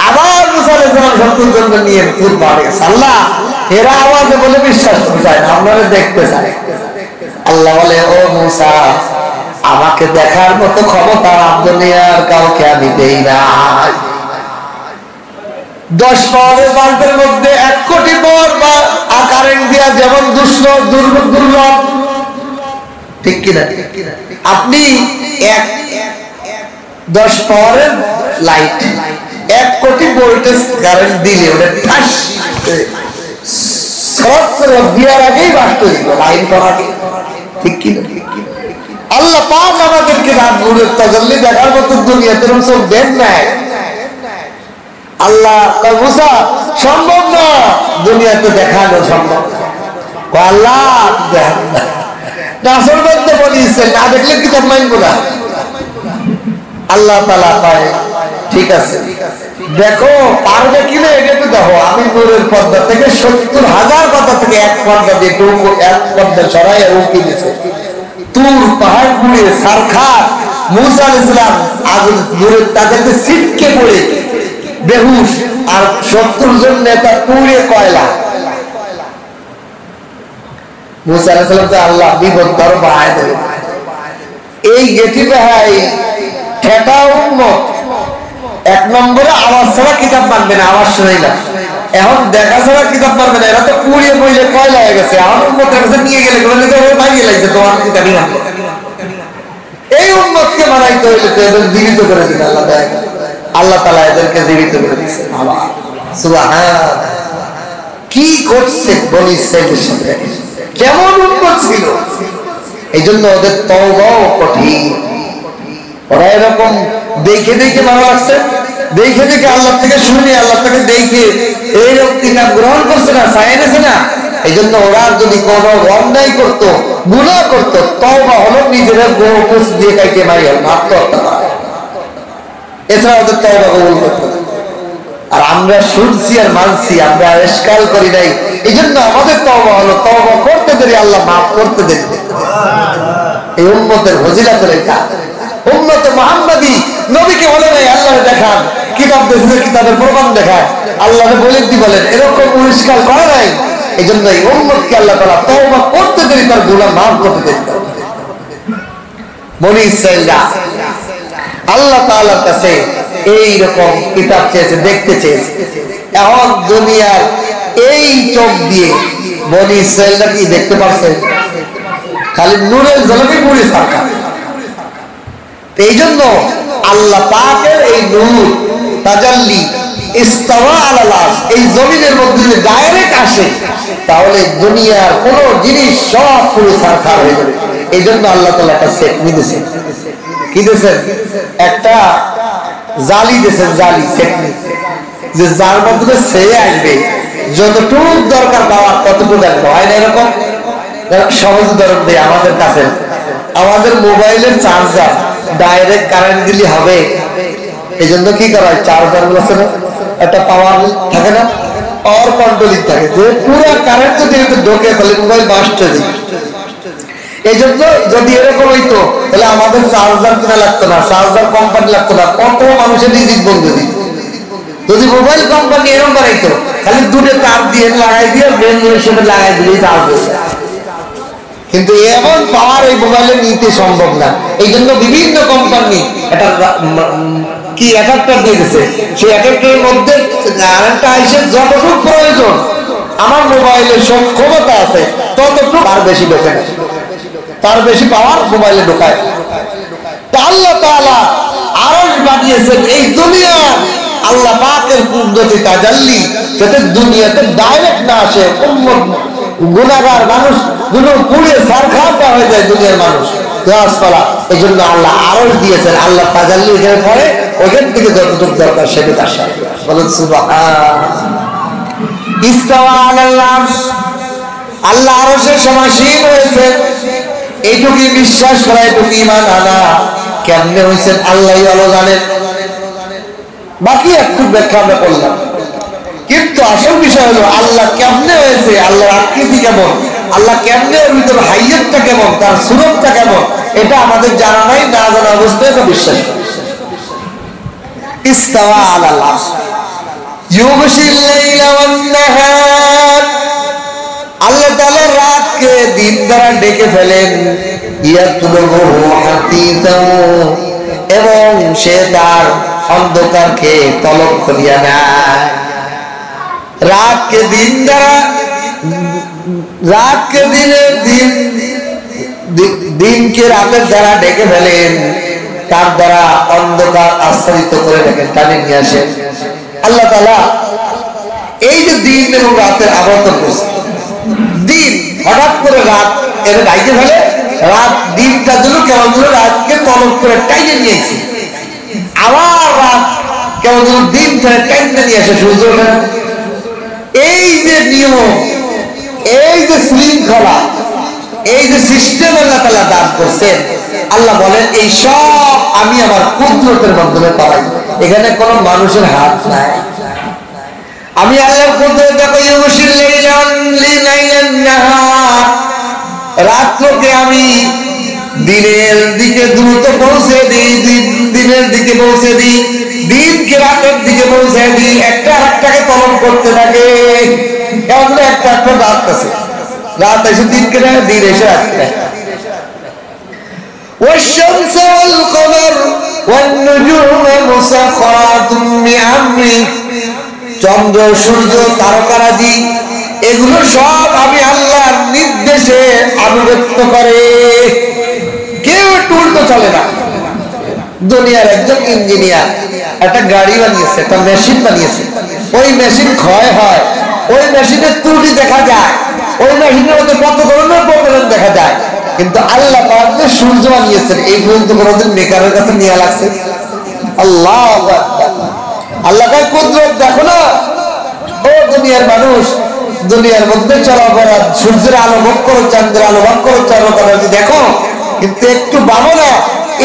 আবার মুসা আলাইহিস সালাম 70 জন নিয়ে তুর পাড়ে গেছে। আল্লাহ এরা আওয়াজে বলে বিশ্বাস করতে চায় না, আপনারা দেখতে চায়। আল্লাহ বলে ও মুসা আমাকে দেখার মতো ক্ষমতা দুনিয়ার কাউকে আমি দেই না। 10 পাওয়ারের বাল্বের মধ্যে 1 কোটি পাওয়ার বা কারেন্ট দিয়ে দুনিয়া যেমন দুর্লভ, ঠিক কিনা? আপনি 10 পাওয়ারের লাইট 1 কোটি ভোল্টেজ কারেন্ট দিলে ওটা ঠাস শর্ট করে দেওয়ার আগেই বাস্ত হয়ে যাবে, লাইন করার আগে, ঠিক কিনা? আল্লাহ পাক আমাদেরকে রাত ভোরের তাজাল্লি দেখার মতো দুনিয়াতে সব দেন নাই। আল্লাহ মুসা সম্ভব না, দুনিয়াতে দেখানো সম্ভব আল্লাহ আসল বলতে বলিয়েছেন, না দেখলে কিতাব মানবো না। আল্লাহ তাআলা পায়, ঠিক আছে দেখো পারবে কিনা এটা একটু দেখো। আমি নূরের পর্দা থেকে 70,000 কথা থেকে 1 পর্দা দিয়ে 1 পর্দা সরাই উঠে দিয়েছে। তুর পাহাড় পুড়ে সারখার মুসা আলাইহিস সালাম আগুন নূরের তাদেরকে ছিটকে পড়ে বেহুশ, আর 70 জন নেতা পুড়ে কয়লা। মুসা আলাইহিস সালামকে আল্লাহ বিপদ ধর বাড়ায় দেবে। এই গেটি ভাই ঠেকা উম্মত 1 নম্বরে আওয়াজ ছাড়া কিতাব মানবে না, আওয়াজ শুনেই না। এখন দেখা ছাড়া কিতাব মানবে না, এরা তো পুড়িয়ে পড়লে কয়লা হয়ে গেছে। আমার উম্মতের কাছে নিয়ে গেলে মাইয়ে লাগছে, তোমার কিতাবই মানবে। এই উম্মতকে মানাইতে হইলে তো এদের জীবিত করে দিন আল্লাহ দেয়। আল্লাহ তাআলা এদেরকে জীবিত করে দিয়েছে। সুবহানাল্লাহ, কি করছে বনি ইসরাঈলের সাথে, কেমন উম্মত ছিল। এই জন্য ওদের তওবাও কঠিন। ওরা এরকম দেখে দেখে মারা লাগছে, দেখে দেখে আল্লাহ থেকে শুনে, আল্লাহ থেকে দেখে এইরকম কিতাব গ্রহণ করছে না, সায়েন্স না। এই জন্য ওরা যদি কোনো অন্যায় করতো, গুনাহ করতো, তওবা হলো নিজেরা গোপস দিয়ে কাইতে মারি আত্মহত্যা করা, এছাড়া ওদের তওবা কবুল করতো। আর আমরা শুনছি আর মানছি, আমরা ইশকাল করি নাই। এই জন্য আমাদের তওবা হলো, তওবা করতে দেরি আল্লাহ মাফ করতে দেরি। এই উম্মতের ফজিলতের এটা। উম্মতে মুহাম্মাদি নবীকে বলে নাই আল্লাহ দেখান, কিতাব দেখে কিতাবের প্রমাণ দেখায়, আল্লাহকে বলে দি বলেন, এরকম পরিষ্কার করে নাই। এই জন্য এই উম্মতকে আল্লাহ তাআলা তওবা করতে দেরি, তার গুনাহ মাফ করতে দেরি। বনি ইসরাঈলরা আল্লাহ তাআলার কাছে এই রকম কিতাব চেয়েছে, দেখতে চেয়েছে। এখন দুনিয়ার এই চোখ দিয়ে বনি ইসরাঈলরা কি দেখতে পারছে? খালি নূরের ঝলকে পুড়ে থাকা। এই জন্য আল্লাহ পাকের এই নূর তাজাল্লি ইস্তাওয়া আলাল আরশ, এই জমিনের মধ্যে যদি ডাইরেক্ট আসে তাহলে দুনিয়ার কোন জিনিস সব পুরো সারখার হয়ে যাবে। এই জন্য আল্লাহ তাআলা একটা সেট নিয়েছে। কি দিয়েছেন? একটা জালি দিয়েছেন, জালি সেট, যে যার মধ্যে ছেয়ে আসবে, যতটুকু দরকার পাওয়ার ততটুকু দেখবো। হয় না এরকম? সহজ উদাহরণ দেয় আমাদের কাছে, আমাদের মোবাইলের চার্জার ডাইরেক্ট কারেন্ট দিলে হবে। এই জন্য কি করা হয়, চার্জার গুলো একটা পাওয়ার থাকে না, পাওয়ার কন্ট্রোলিং থাকে, যে পুরো কারেন্ট যদি ঢোকে তাহলে মোবাইল বাস্ট হয়ে যায়। এই জন্য যদি এরকম হইতো তাহলে আমাদের চার্জার কিনা লাগতো না, চার্জার কোম্পানি লাগতো না, কত মানুষের রিজিক বন্ধ দিত। যদি মোবাইল কোম্পানি এরকম বানাইতো, খালি দুটো তার দিয়ে লাগাই দিয়ে ব্রেন হিসেবে লাগাই দিলেই চার্জ হয়ে যায়। কিন্তু এমন পাওয়ার এই মোবাইলে নিতে সম্ভব না। এই জন্য বিভিন্ন কোম্পানি এটা কি অ্যাডাপ্টার দিয়ে দিয়েছে, সেই অ্যাডাপ্টারের মধ্যে কারেন্টটা এসে যতটুকু প্রয়োজন আমার মোবাইলের ক্ষমতা আছে ততটুকু, তার বেশি ঢোকে না, তার বেশি পাওয়ার মোবাইলে ঢোকায়। আল্লাহ তাআলা আরশ বানিয়েছেন এই দুনিয়া, আল্লাহ পাকের কুদরতি তাজাল্লি, যাতে দুনিয়াতে ডাইরেক্ট না আসে। উম্মত গুনাহগার মানুষ গুলো পুড়ে সারখার হয়ে যায় দুনিয়ার মানুষ গাছপালা। এই জন্য আল্লাহ আরশ দিয়েছেন, আল্লাহ তাজাল্লি এখানে পড়ে, ওখান থেকে যতটুকু দরকার সেটা আসে। বলেন সুবহানাল্লাহ। ইস্তাওয়া আলাল আরশ, আল্লাহ আরশের সমাসীন হয়েছে। এইটুকু বিশ্বাস করা, এইটুকু ঈমান আনা। কেমনে হয়েছেন আল্লাহই ভালো জানেন, বাকি একটু ব্যাখ্যা আমরা করলাম। কিন্তু আসল বিষয় হলো আল্লাহ কেমনে হয়েছে, আল্লাহর আকৃতি কেমন, আল্লাহ কেমনে ওর ভিতর হাইয়তটা কেমন, তার সুরতটা কেমন, এটা আমাদের জানা নাই। না জানা অবস্থায় এটা বিশ্বাস। ইস্তাওয়া আলাল আরশ ইউগশিল লাইলা ওয়ান নাহার, আল্লাহ তাআলা রাতকে দিন দ্বারা ডেকে ফেলেন। ইয়াতলুবুহু হাসীসাও, এবং সে তার অন্ধকারকে তলব করিয়া নেয়। রাতকে দিন দ্বারা রাতকে দিনের দিন, দিনকে রাতের দ্বারা ডেকে ফেলেন, তার দ্বারা অন্ধকার আচ্ছাদিত করে রেখে টানে নিয়ে আসেন। আল্লাহ তাআলা এই যে দিন এবং রাতের আবর্তন করছে, দিন হঠাৎ করে রাত এর ডাইকে ফেলে, রাত দিনটা জন্য কেমন যেন রাতকে তলব করে টাইনে নিয়েছে, আবার রাত কেমন যেন দিন ফেলে টাইনে নিয়ে আসে সূর্য ওঠে না। এই যে নিয়ম, এই যে শৃঙ্খলা, এই যে সিস্টেম আল্লাহ তাআলা দান করছেন, আল্লাহ বলেন এই সব আমি আমার কুদরতের মাধ্যমে পাই, এখানে কোনো মানুষের হাত নাই। আমি আল্লাহর কুদরত দেখো, ইউশিল লাইলান লিলাইলান নাহার, রাতকে আমি দিনের দিকে দ্রুত পৌঁছে দিই, দিনের দিকে পৌঁছে দিই, দিনকে রাতের দিকে পৌঁছে দিই, একটা আরেকটাকে তলব করতে থাকে। কেমন একটা একটা রাত আছে, রাত এসে দিনকে নেয়, দিন এসে রাতকে নেয়। والشمس والقمر والنجوم مسخرات بأمره, চন্দ্র সূর্য তারকারাজি এগুলো সব আমি আল্লাহর নির্দেশে আনুগত্য করে, কেউ টুলতো চলে না। দুনিয়ার একজন ইঞ্জিনিয়ার একটা গাড়ি বানিয়েছে, একটা মেশিন বানিয়েছে, ওই মেশিন ক্ষয় হয়, ওই মেশিনের ত্রুটি দেখা যায়, ওই মেশিনের মধ্যে কত ধরনের প্রবলেম দেখা যায়, কিন্তু আল্লাহ পাক যে সূর্য বানিয়েছেন এই পর্যন্ত কোনদিন মেকারের কাছে নিয়ে লাগছে? আল্লাহ আল্লাহ পাক কুদরত দেখো না। ও দুনিয়ার মানুষ, দুনিয়ার মধ্যে চলাফেরা, সূর্যের আলো ভোগ করো, চাঁদের আলো ভোগ করো, চলাফেরা দেখো, কিন্তু একটু ভাবো না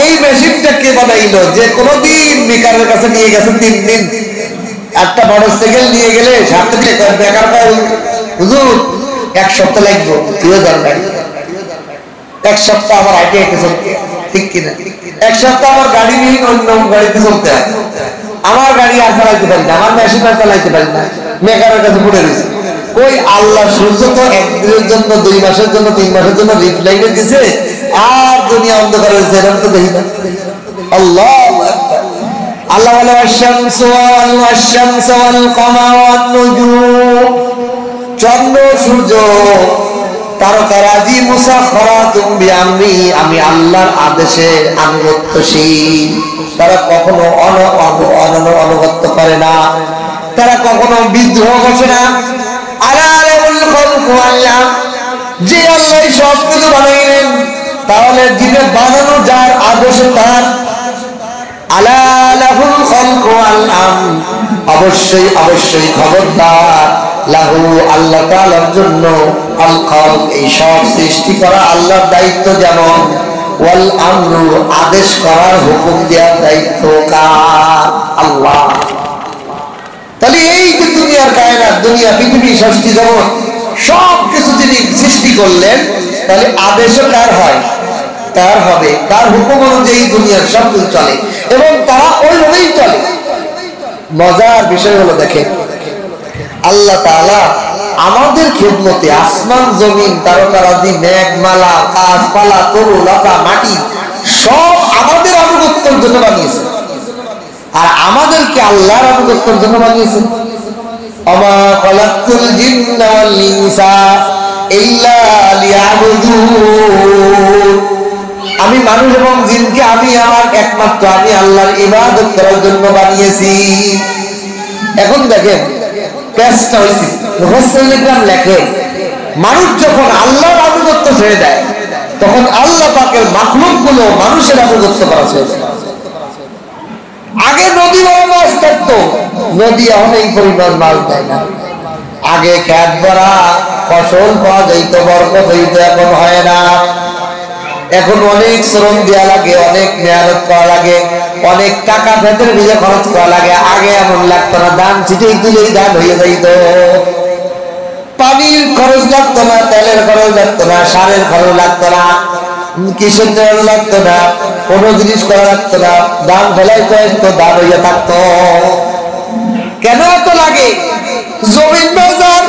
এই মেশিনটা কে বানাইলো, যে কোনদিন মেকারের কাছে নিয়ে গেছে 3 দিন, একটা মোটরসাইকেল নিয়ে গেলে সাথে বেকার পায় হুজুর 1 সপ্তাহ লাগবে, 2000 টাকা 1 সপ্তাহ আমার আইটি আইতে চলতে, ঠিক কিনা? 1 সপ্তাহ আমার গাড়ি নিয়ে অন্য গাড়িতে চলতে হয়, আমার গাড়ি আর চালাইতে পারি না, আমার মেশিন আর চালাইতে পারি না, মেকারের কাছে পড়ে রয়েছে। ওই আল্লাহ সূর্য তো 1 দিনের জন্য, 2 মাসের জন্য, 3 মাসের জন্য রিপ্লাইনে দিছে, আর দুনিয়া অন্ধকার হয়েছে, এরকম তো দেখি না। আল্লাহ আল্লাহ বলে ওয়াশ-শামসু ওয়াল-কমার ওয়ান-নুজুম, চন্দ্র সূর্য তারকারাজি মুসাখখারাতুম বিআমরি, আমি আল্লাহর আদেশে আনুগত্যশীল। তারা কখনো অনুগত্য করে না, তারা কখনো বিদ্রোহ করে না। আলা লাহুল খালকু আল্লাহ, যে আল্লাহ সব কিছু বানাইলেন, তাহলে যিনি বানানো যার আদেশে তার। আলা লাহুল খালকু আল্লাহ, অবশ্যই অবশ্যই খবরদার, লাহু আল্লাহ তাআলার জন্য, আল খালক এই সব সৃষ্টি করা আল্লাহর দায়িত্ব, যেমন ওয়াল আমরু আদেশ করার, হুকুম দেওয়ার দায়িত্ব কার? আল্লাহ। তাহলে এই যে দুনিয়ার কায়নাত, দুনিয়া পৃথিবী সৃষ্টি জগৎ সব কিছু যিনি সৃষ্টি করলেন, তাহলে আদেশও কার হয়? তার হবে, তার হুকুম অনুযায়ী দুনিয়ার সব কিছু চলে এবং তারা ওইভাবেই চলে। মজার বিষয় হলো দেখেন, আল্লাহ তাআলা আমাদের খেদমতে আসমান জমিন, তারকারাজি, মেঘমালা, গাছপালা, তরু লতা, মাটি সব আমাদের আনুগত্যের জন্য বানিয়েছে, আর আমাদেরকে আল্লাহর আনুগত্যের জন্য বানিয়েছে। ওমা খালাকতুল জিন্না ওয়াল ইনসা ইল্লা লিয়াবুদুন, আমি মানুষ এবং জিনকে আমি আমার একমাত্র আমি আল্লাহর ইবাদত করার জন্য বানিয়েছি। এখন দেখেন পেশটা হয়েছে, মুফাসসিরুল ইকরাম লেখেন, মানুষ যখন আল্লাহর আনুগত্য ছেড়ে দেয়, তখন আল্লাহ পাকের মাখলুকগুলো মানুষের আনুগত্য করা ছেড়ে দেয়। আগে নদী বড় মাছ থাকতো, নদী এখন এই পরিমাণ মাছ দেয় না। আগে খেত ভরা ফসল পাওয়া যাইত, বরকত হইত, এখন হয় না। এখন অনেক শ্রম দেওয়া লাগে, অনেক মেহনত করা লাগে, অনেক টাকা ভেতরে নিজে খরচ করা লাগে। আগে এমন লাগতো না, ধান ছিটেই দিলেই ধান হয়ে যাইত, পানির খরচ লাগতো না, তেলের খরচ লাগতো না, সারের খরচ লাগতো না, কিসের তেল লাগতো না, কোনো জিনিস করা লাগতো না, ধান ফেলাইতো, একটু ধান হইয়া থাকতো। কেন এত লাগে? জমিন বাজার,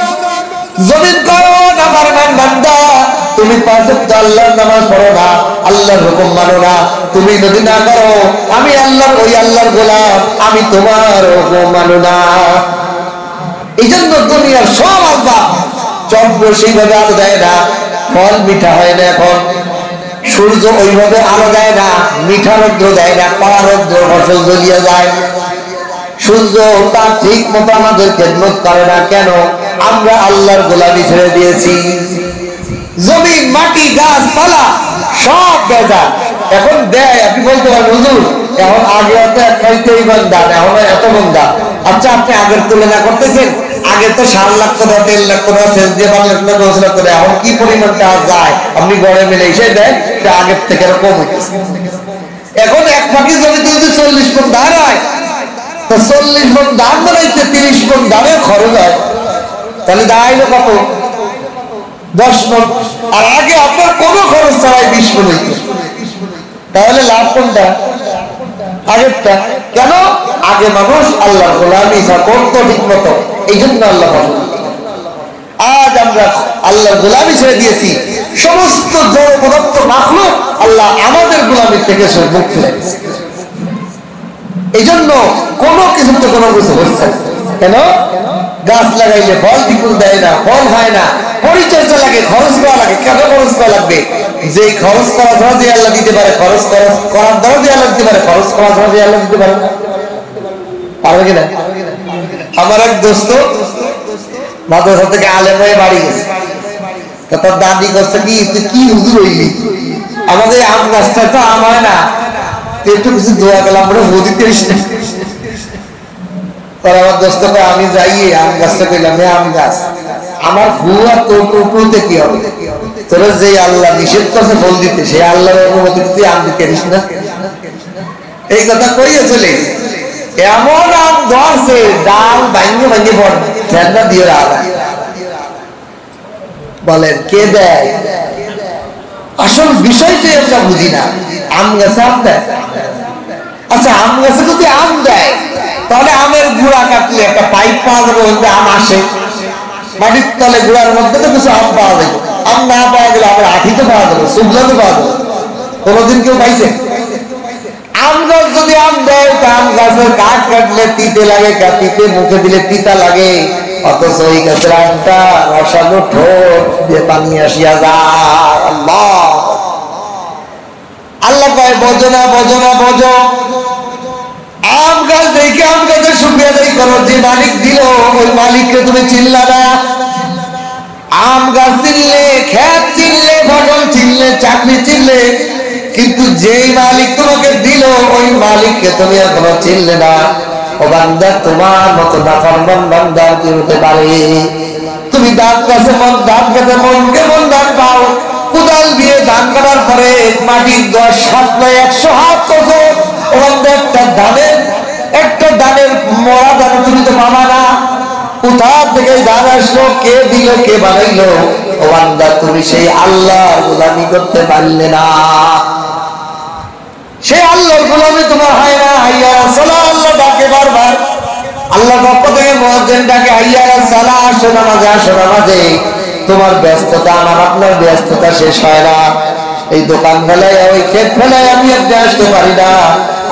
জমিন করো না পারবেন বান্দা, তুমি 5 ওয়াক্ত আল্লাহর নামাজ পড়ো না, আল্লাহর হুকুম মানো না, তুমি যদি না করো আমি আল্লাহর, ওই আল্লাহর গোলাম, আমি তোমার হুকুম মানো না। এই জন্য দুনিয়ার সব আসবাব চন্দ্র সেইভাবে আলো দেয় না, ফল মিঠা হয় না। এখন সূর্য ওইভাবে আলো দেয় না, মিঠা রৌদ্র দেয় না, কড়া রৌদ্র, ফসল জ্বলিয়ে যায়। সূর্য তার ঠিক মতো আমাদের খেদমত করে না। কেন? আমরা আল্লাহর গোলামি ছেড়ে দিয়েছি। জমিন, মাটি, গাছপালা সব বেজার। এখন দেয়, আপনি বলতে পারেন হুজুর এখন আগে হয়তো এক খাইতে এইবার দাম, এখন এত কম দাম। আচ্ছা, আপনি আগের তুলনা করতেছেন? আগে তো 7 লাখ টাকা, 3 লাখ টাকা, সেচ দিয়ে 5 লাখ টাকা, 10 লাখ টাকা। এখন কি পরিমাণ টাকা যায় আপনি গড়ে মিলে এসে দেন, আগের থেকে কম হইতেছে। এখন এক ফাঁকি জমিতে যদি 40 মণ ধান হয়, তো 40 মণ ধান বানাইতে 30 মণ ধানের খরচ হয়, তাহলে দাঁড়াইলো কত? 10 মণ। আর আগে আপনার কোনো খরচ ছাড়াই 20 মণ হইত। তাহলে লাভ কোনটা? আগেরটা। কেন? আগে মানুষ আল্লাহর গোলামি করতো ঠিক মতো, এই জন্য আল্লাহ। আজ আমরা আল্লাহর গোলামি ছেড়ে দিয়েছি, সমস্ত জড় পদার্থ মাখলুক আল্লাহ আমাদের গোলামি থেকে মুক্ত হয়ে গেছে। এই জন্য কোনো কিছুতে কোনো কিছু হচ্ছে। কেন? গাছ লাগাইলে ফল বিপুল দেয় না, ফল হয় না, পরিচর্যা লাগে, খরচ করা লাগে। কেন খরচ করা লাগবে? যে খরচ করা ছাড়া যে আল্লাহ দিতে পারে, খরচ করার দ্বারা যে আল্লাহ দিতে পারে, খরচ করা ছাড়া যে আল্লাহ দিতে পারে না। পারবে কিনা? আমার এক দোস্ত মাদ্রাসা থেকে আলেম হয়ে বাড়ি গেছে। তার দাদি করছে কি, তুই কি হুজুর হইলি? আমাদের আম গাছটা তো আম হয় না, তুই একটু কিছু দোয়া গেলাম আমরা বদি করিস না। আমার দোস্ত আমি যাই আম গাছটা পেলাম, আম গাছ আমার ভুল, আর তোর টুতে কি হবে? তোরা যে আল্লাহ নিষেধ করছে ফল দিতে, সেই আল্লাহর অনুমতি তুই আম দিতে পারিস না। এই কথা কইয়া চলে এমন আম ধরছে, ডাল ভাঙে ভাঙে পড়বে, ঠেলা দিয়ে রাখা। বলেন কে দেয়? আসল বিষয়টাই আমরা বুঝি না। আম গাছে আম দেয়। আচ্ছা, আম গাছে যদি আম দেয়, তাহলে আমের গুড়া কাটলে একটা পাইপ পাওয়া যাবে, ওইটা আম আসে মাটির তলে, গুড়ার মধ্যে তো কিছু আম পাওয়া যাবে। আম না পাওয়া গেলে আমার আঠি তো পাওয়া যাবে, সুবলা তো পাওয়া যাবে। কোনোদিন কেউ পাইছে? আম গাছ যদি আম দেয়, তা আম গাছের কাঠ কাটলে তিতে লাগে, তিতে মুখে দিলে তিতা লাগে, অথচ ওই গাছের আমটা রসালো ঠোঁট দিয়ে পানি আসিয়া যায়। আল্লাহ আল্লাহ কয় বজনা বজনা বজ। আম গাছ দেখে আম গাছের শুক্রিয়া আদায় করো, যে মালিক দিল ওই মালিককে তুমি চিনলা না। আম গাছ চিনলে, খেত চিনলে, ফসল চিনলে, চাকরি চিনলে, কিন্তু যেই মালিক তোমাকে দিল ওই মালিককে তুমি এখনো চিনলে না। ও বান্দা, তোমার মতো নাফরমান বান্দা কি হতে পারে? তুমি দাঁত গাছে মন কেমন ধান পাও? কোদাল দিয়ে ধান কাটার পরে মাটির 10 হাত 100 হাত কত একটা ধানের মরা ধান তুমি তো পাবা না। কোথা থেকে ধান আসলো, কে দিল, কে বানাইলো? ও বান্দা, তুমি সেই আল্লাহর গোলামি করতে পারলে না। সেই আল্লাহর গোলামি তোমার হয় না। হাইয়া আলাস সালাহ আল্লাহ ডাকে বারবার, আল্লাহ পক্ষ থেকে মুয়াজ্জিন ডাকে, হাইয়া আলাস সালাহ, আসো নামাজে, আসো নামাজে। তোমার ব্যস্ততা আমার আপনার ব্যস্ততা শেষ হয় না। এই দোকান ফেলায়, ওই ক্ষেত ফেলায় আমি আপনি আসতে পারি না।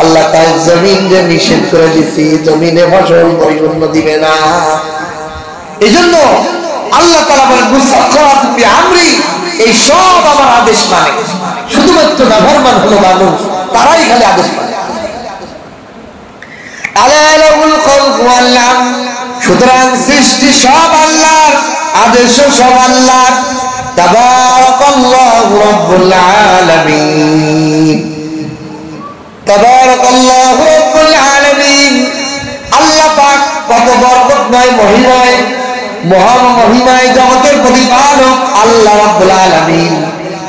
আল্লাহ তাই জমিন যে নিষেধ করে দিচ্ছি, জমিনে ফসল পরিপূর্ণ দিবে না। এই জন্য আল্লাহ তাআলা বলেন মুসাখখারাত বিআমরি, এই সব আমার আদেশ মানে। শুধুমাত্র নাফরমান হলো মানুষ, তারাই খালি আদেশ মানে। আলা লাহুল খালকু ওয়াল আমর, সুতরাং সৃষ্টি সব আল্লাহর, আদেশও সব আল্লাহর। তাবারাকাল্লাহু রাব্বুল আলামিন, তাবারাকাল্লাহু রাব্বুল আলামিন। আল্লাহ পাক কত বরকতময়, মহিমায়, মহামহিমায় জগতের প্রতিপালক আল্লাহ রাব্বুল আলামিন।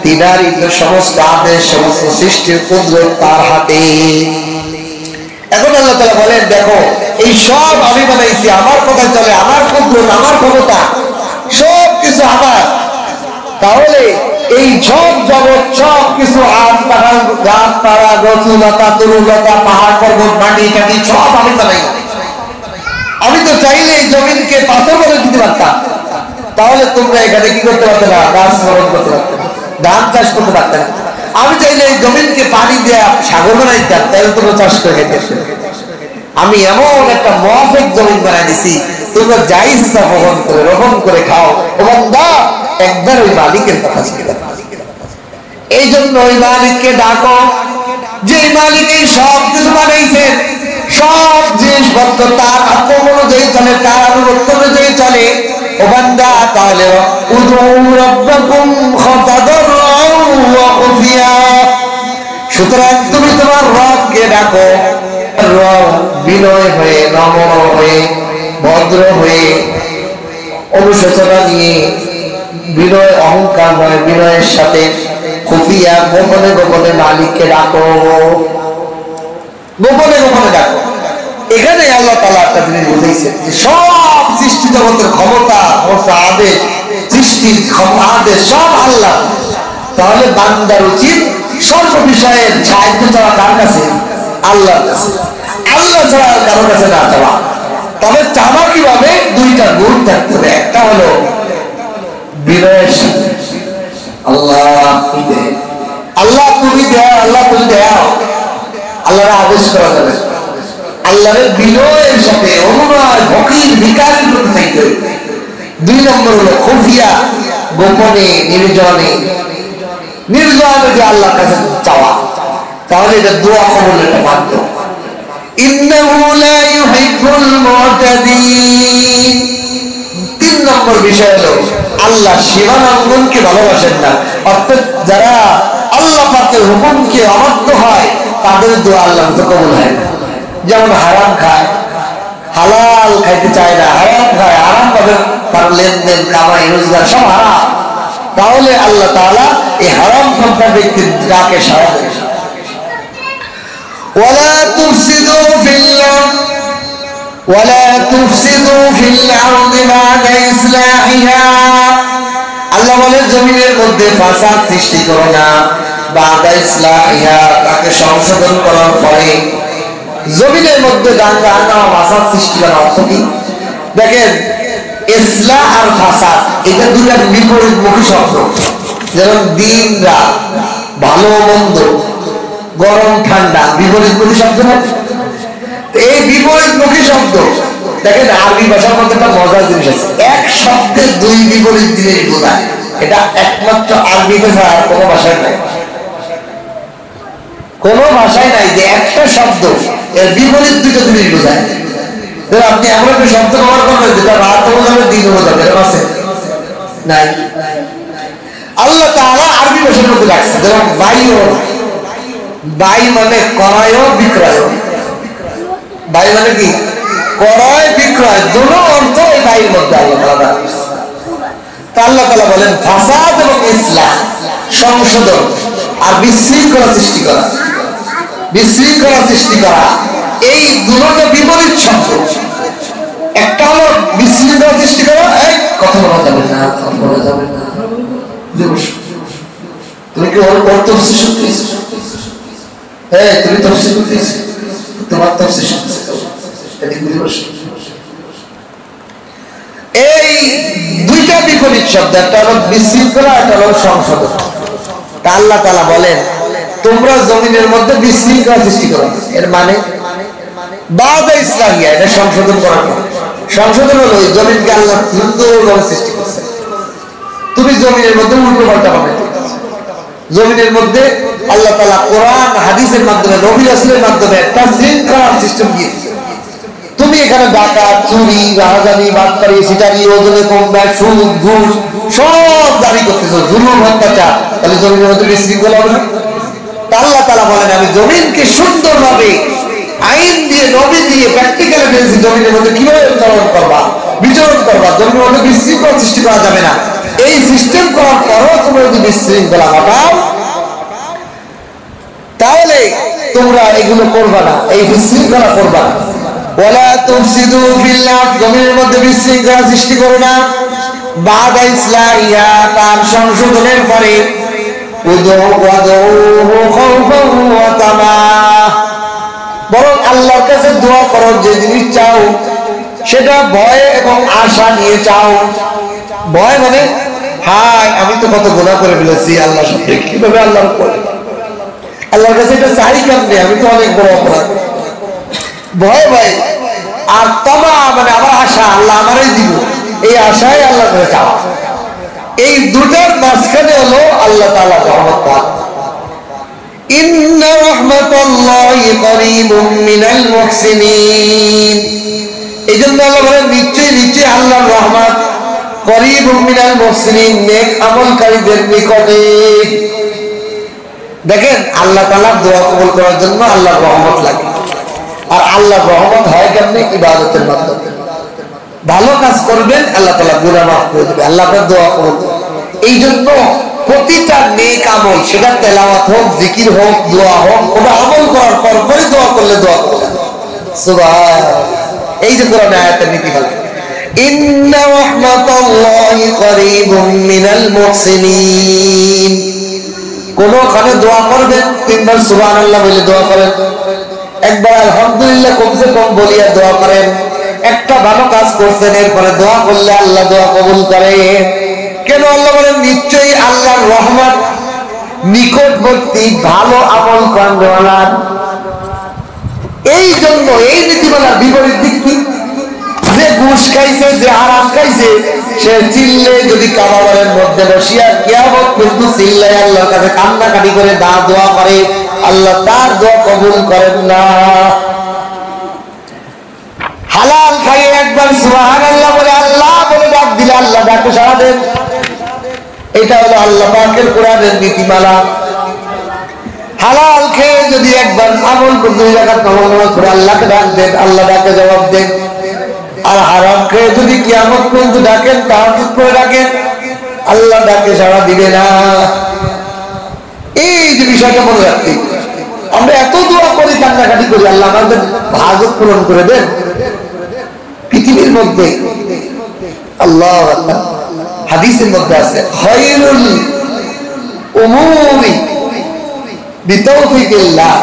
তিনারই তো সমস্ত আদেশ, সমস্ত সৃষ্টির কুদরত তার হাতে। এখন আল্লাহ তাআলা বলেন, দেখো এই সব আমি বানাইছি, আমার কথা চলে, আমার কুদরত, আমার ক্ষমতা, সব কিছু আমার। তাহলে এই সব জগৎ, সব কিছু গাছপালা, গছলতা, তরুলতা, পাহাড় পর্বত, মাটি কাটি সব আমি বানাই। আমি তো চাইলে এই জমিনকে পাথর করে দিতে পারতাম, তাহলে তোমরা এখানে কি করতে পারতে না? গাছ স্মরণ করতে পারতে না, ধান চাষ করতে পারতে না। আমি চাইলে এই জমিনকে পানি দেয়া সাগর বানাই দিতাম, তাহলে তোমরা চাষ করে খেতে। আমি এমন একটা মুআফিক জমিন বানাই দিছি, তোমরা যাই ইচ্ছা রোপণ করে খাও। ও বান্দা, একবার ওই মালিকের কথা ছিল। এই জন্য ওই মালিককে ডাকো, যে মালিক এই সব কিছু বানাইছেন, সব জিনিসপত্র তার হুকুম অনুযায়ী চলে, তার অনুগত্য অনুযায়ী চলে। ও বান্দা, তাহলে উদউ রাব্বাকুম খাতাদাররাও ওয়া খুফিয়া, সুতরাং তুমি তোমার রবকে ডাকো বিনয় হয়ে, নম্র হয়ে, ভদ্র হয়ে, অনুশোচনা নিয়ে, বিনয় অহংকার নয়, বিনয়ের সাথে। খুফিয়া, গোপনে গোপনে মালিককে ডাকো, গোপনে গোপনে ডাকো। এখানে আল্লাহ তাআলা একটা জিনিস বুঝাইছে যে সব সৃষ্টি জগতের ক্ষমতা, আদেশ, সৃষ্টির আদেশ সব আল্লাহ। তাহলে বান্দার উচিত সর্ব বিষয়ের সাহায্য চাওয়া কার কাছে? আল্লাহর কাছে। আল্লাহ ছাড়া কারোর কাছে না চাওয়া। তবে চাওয়া কিভাবে? দুইটা গুণ থাকতে হবে। একটা হলো বিনয়ের সাথে, আল্লাহ আল্লাহ তুমি দেও, আল্লাহ তুমি দেও, আল্লাহর আদেশ করা যাবে। আল্লাহর বিনয়ের সাথে, অনুনয়, ফকির, ভিখারির প্রতি থাকতে হবে। দুই নম্বর হলো খুফিয়া, গোপনে, নির্জনে, নির্জনে যে আল্লাহর কাছে চাওয়া। তাহলে এটা দোয়া কবুলের একটা মাধ্যম। ইন্নাহু লা ইউহিব্বুল মু'তাদিন। তিন নম্বর বিষয় হলো আল্লাহ সীমালঙ্ঘনকে ভালোবাসেন না। অর্থাৎ যারা আল্লাহ পাকের হুকুমকে অবাধ্য হয়, তাদের দোয়া আল্লাহ তো কবুল হয় না। যেমন হারাম খায়, হালাল খাইতে চায় না, হারাম খায়, হারাম ভাবে তার লেনদেন, কামাই, রোজগার সব হারাম। তাহলে আল্লাহ তাআলা এই হারাম সম্পদ ব্যক্তির ডাকে সাড়া দেন। ওয়ালা তুফসিদু ফিল আরদ ওয়ালা তুফসিদু ফিল আরদি বা'দা ইসলাহিহা। আল্লাহ বলেন জমিনের মধ্যে ফাসাদ সৃষ্টি করো না, বা'দা ইসলাহিহা, তাকে সংশোধন করার পরে। জমিনের মধ্যে দাঙ্গা হাঙ্গামা, ফাসাদ সৃষ্টি করার অর্থ কি? দেখেন, ইসলাহ আর ফাসাদ এটা দুইটা বিপরীতমুখী শব্দ। যেমন দিন রাত, ভালো মন্দ, গরম ঠান্ডা, বিপরীতমুখী শব্দ না? এই বিপরীতমুখী শব্দ দেখেন আরবি ভাষার মধ্যে একটা মজার জিনিস আছে, এক শব্দে দুই বিপরীত জিনিস বোঝায়। এটা একমাত্র আরবিতে ছাড়া আর কোনো ভাষায় নাই। কোনো ভাষায় নাই যে একটা শব্দ এর বিপরীত দুটো জিনিস বোঝায়। আপনি এমন একটা শব্দ ব্যবহার করবেন যেটা রাতও বোঝাবে, দিনও বোঝাবে, এরকম আছে নাই? আল্লাহ তাআলা আরবি ভাষার মধ্যে রাখছে। যেমন বায়ু, বাই মানে ক্রয় বিক্রয়। বাই মানে কি? ক্রয় বিক্রয়, দুটো অর্থ এই বাইয়ের মধ্যে আল্লাহ তাআলা রাখছে। তা আল্লাহ তাআলা বলেন ফাসাদ এবং ইসলাহ, সংশোধন আর বিশৃঙ্খলা সৃষ্টি করা। বিশৃঙ্খলা সৃষ্টি করা, এই দুটো বিপরীত শব্দ। একটা হলো বিশৃঙ্খলা সৃষ্টি করা, এই কথা বলা যাবে না, কথা বলা যাবে না। তুমি কি ওর তফসির শুনতেছ? এই তুমি তফসির করতেছ, তোমার তফসির শুনতেছ। এই দুইটা বিপরীত শব্দ, একটা হলো বিশৃঙ্খলা, একটা হলো সংশোধন। তা আল্লাহ তাআলা বলেন তোমরা জমিনের মধ্যে বিশৃঙ্খলা সৃষ্টি করো। এর মানে বাদা ইসলাহিয়া, এটা সংশোধন করা। সংশোধন হলো ওই জমিনকে আল্লাহ সুন্দরভাবে সৃষ্টি করছে, তুমি জমিনের মধ্যে উল্টো পাল্টা পাবে। জমিনের মধ্যে আল্লাহ তাআলা কোরআন হাদিসের মাধ্যমে, নবী রাসূলের মাধ্যমে একটা শৃঙ্খলার সিস্টেম দিয়েছে। তুমি এখানে ডাকাত, চুরি, রাহাজানি, বাটপারি, সিটারি, ওজনে কম ব্যয়, সুদ, ঘুষ সব দাবি করতেছো, জুলুম, অত্যাচার, তাহলে জমিনের মধ্যে বিশৃঙ্খলা হবে না? আল্লাহ তাআলা বলেন আমি জমিনকে সুন্দরভাবে আইন দিয়ে, নবী দিয়ে প্র্যাকটিক্যালি দিয়েছি, জমিনের মধ্যে কিভাবে চলন করবা, বিচরণ করবা, জমিনের মধ্যে বিশৃঙ্খলা সৃষ্টি করা যাবে না। এই সিস্টেম করার পরও তোমরা যদি বিশৃঙ্খলা ঘটাও, তাহলে তোমরা এগুলো করবা না, এই বিশৃঙ্খলা করবা না। ওয়ালা তুফসিদু ফিল আরদ, জমিনের মধ্যে বিশৃঙ্খলা সৃষ্টি করো না, বাদা ইসলাহিহা, তার সংশোধনের পরে। বরং আল্লাহর কাছে দোয়া করো, যে জিনিস চাও সেটা ভয় এবং আশা নিয়ে চাও। ভয় মানে হায় আমি তো কত গুনাহ করে ফেলেছি, আল্লাহর সাথে কিভাবে আল্লাহর করে, আল্লাহর কাছে এটা চাই কেমনে, আমি তো অনেক বড় অপরাধ। ভয় ভয় আর তমা মানে আমার আশা আল্লাহ আমারই দিব, এই আশায় আল্লাহ করে চাওয়া। এই দুটার মাঝখানে হলো আল্লাহ তাআলা রহমত পাক। ইন্না রাহমাতাল্লাহি করিবুম মিনাল মুহসিনিন। এইজন্য আল্লাহ বলেন নিশ্চয়ই নিশ্চয়ই আল্লাহর রহমত করিবুম মিনাল মুহসিনিন, নেক আমলকারীদের নিকটে। দেখেন আল্লাহ তাআলা দোয়া কবুল করার জন্য আল্লাহর রহমত লাগে। আর আল্লাহর রহমত হয় কেমনে? ইবাদতের মাধ্যমে। ভালো কাজ করবেন আল্লাহ তাআলা গুনাহ মাফ করে দেবে, আল্লাহ আপনার দোয়া কবুল করবে। এই জন্য প্রতিটা নেক আমল, সেটা তেলাওয়াত হোক, জিকির হোক, দোয়া হোক, ওটা আমল করার পর পরে দোয়া করলে দোয়া করবেন। সুবহানাল্লাহ। এই যে কোরআনের আয়াতের নীতি বলে ইন্না রাহমাতাল্লাহি করিবুম মিনাল মুহসিনিন। কোনখানে দোয়া করবেন তিনবার সুবহানাল্লাহ বলে দোয়া করেন, একবার আলহামদুলিল্লাহ কমসে কম বলিয়া দোয়া করেন। একটা ভালো কাজ করছেন এরপরে দোয়া করলে আল্লাহ দোয়া কবুল করে। কেন? আল্লাহ বলেন নিশ্চয়ই আল্লাহর রহমত নিকটবর্তী ভালো আমল করেন। এই জন্য এই নীতিমালার বিপরীত দিক কি? যে ঘুষ খাইছে, যে হারাম খাইছে, সে চিল্লে যদি কাবারের মধ্যে বসিয়া কিয়ামত পর্যন্ত চিল্লায় আল্লাহর কাছে কান্নাকাটি করে দোয়া করে, আল্লাহ তার দোয়া কবুল করেন না। হালাল খাইয়ে একবার সুবহানাল্লাহ বলে আল্লাহ বলে ডাক দিলে আল্লাহ ডাকে সাড়া দেন। এটা হলো আল্লাহ পাকের কোরআনের নীতিমালা। হালাল খেয়ে যদি একবার আমল করতে করে আল্লাহকে ডাক দেন, আল্লাহ ডাকে জবাব দেন। আর হারাম খেয়ে যদি কিয়ামত পর্যন্ত ডাকেন, তাহাজ্জুদ করে ডাকেন, আল্লাহ ডাকে সাড়া দিবে না। এই যে বিষয়টা মনে রাখতে, আমরা এত দোয়া করি, কান্নাকাটি করি, আল্লাহ আমাদের হাজত পূরণ করে দেন। পৃথিবীর মধ্যে আল্লাহ আল্লাহ হাদিসের মধ্যে আছে খায়রুল উমুরি বিতাওফিকিল্লাহ।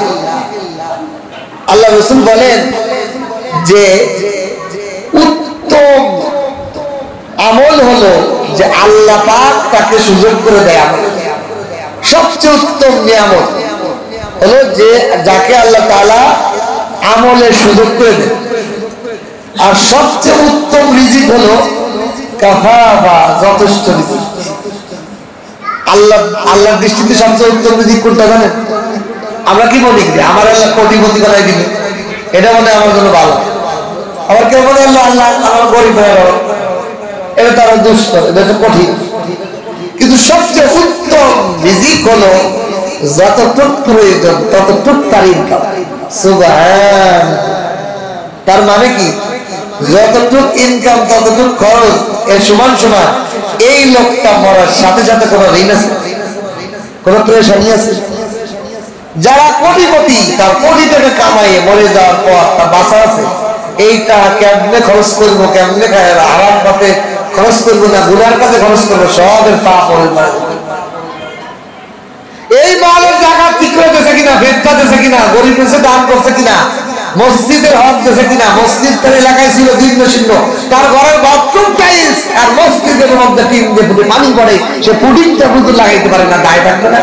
আল্লাহ রাসূল বলেন যে উত্তম আমল হলো যে আল্লাহ পাক তাকে সুযোগ করে দেয় আমল। সবচেয়ে উত্তম নিয়ামত হলো যে যাকে আল্লাহ তাআলা আমলের সুযোগ করে দেন। আর সবচেয়ে উত্তম রিজিক হলো কাফাফা, যথেষ্ট রিজিক। আল্লাহর দৃষ্টিতে সবচেয়ে উত্তম রিজিক কোনটা জানেন? আমরা কি বলি আমার আল্লাহ কোটিপতি বানাই দিবে, এটা মনে আমার জন্য ভালো। আবার কেউ বলে আল্লাহ আমার গরিব হয়ে গেল, এটা তারা দুষ্ট, এটা তো কঠিন। কিন্তু সবচেয়ে উত্তম রিজিক হলো যতটুক প্রয়োজন ততটুক তার ইনকাম। সুবহান। তার মানে কি? যতটুক ইনকাম ততটুক খরচ, এর সমান সমান। এই লোকটা মরার সাথে সাথে কোনো ঋণ আছে, কোনো প্রেশানি আছে? যারা কোটিপতি, তার কোটি টাকা কামাইয়ে মরে যাওয়ার পর তার বাঁচা আছে, এইটা কেমনে খরচ করবো, কেমনে হারাম পথে খরচ করবো না গুনার কাছে খরচ করবো, সবের পাপ হয়ে যায়। এই মালের জায়গা ঠিক করে দিয়েছে কিনা, ভেদটা দিয়েছে কিনা, গরিব দেশে দান করছে কিনা, মসজিদের হক দিয়েছে কিনা। মসজিদ তার এলাকায় ছিল জীর্ণ শীর্ণ, তার ঘরের বাথরুম টাইলস আর মসজিদের মধ্যে টিন দিয়ে ফুটে পানি পড়ে, সে পুডিংটা পুজো লাগাইতে পারে না, দায় থাকবে না?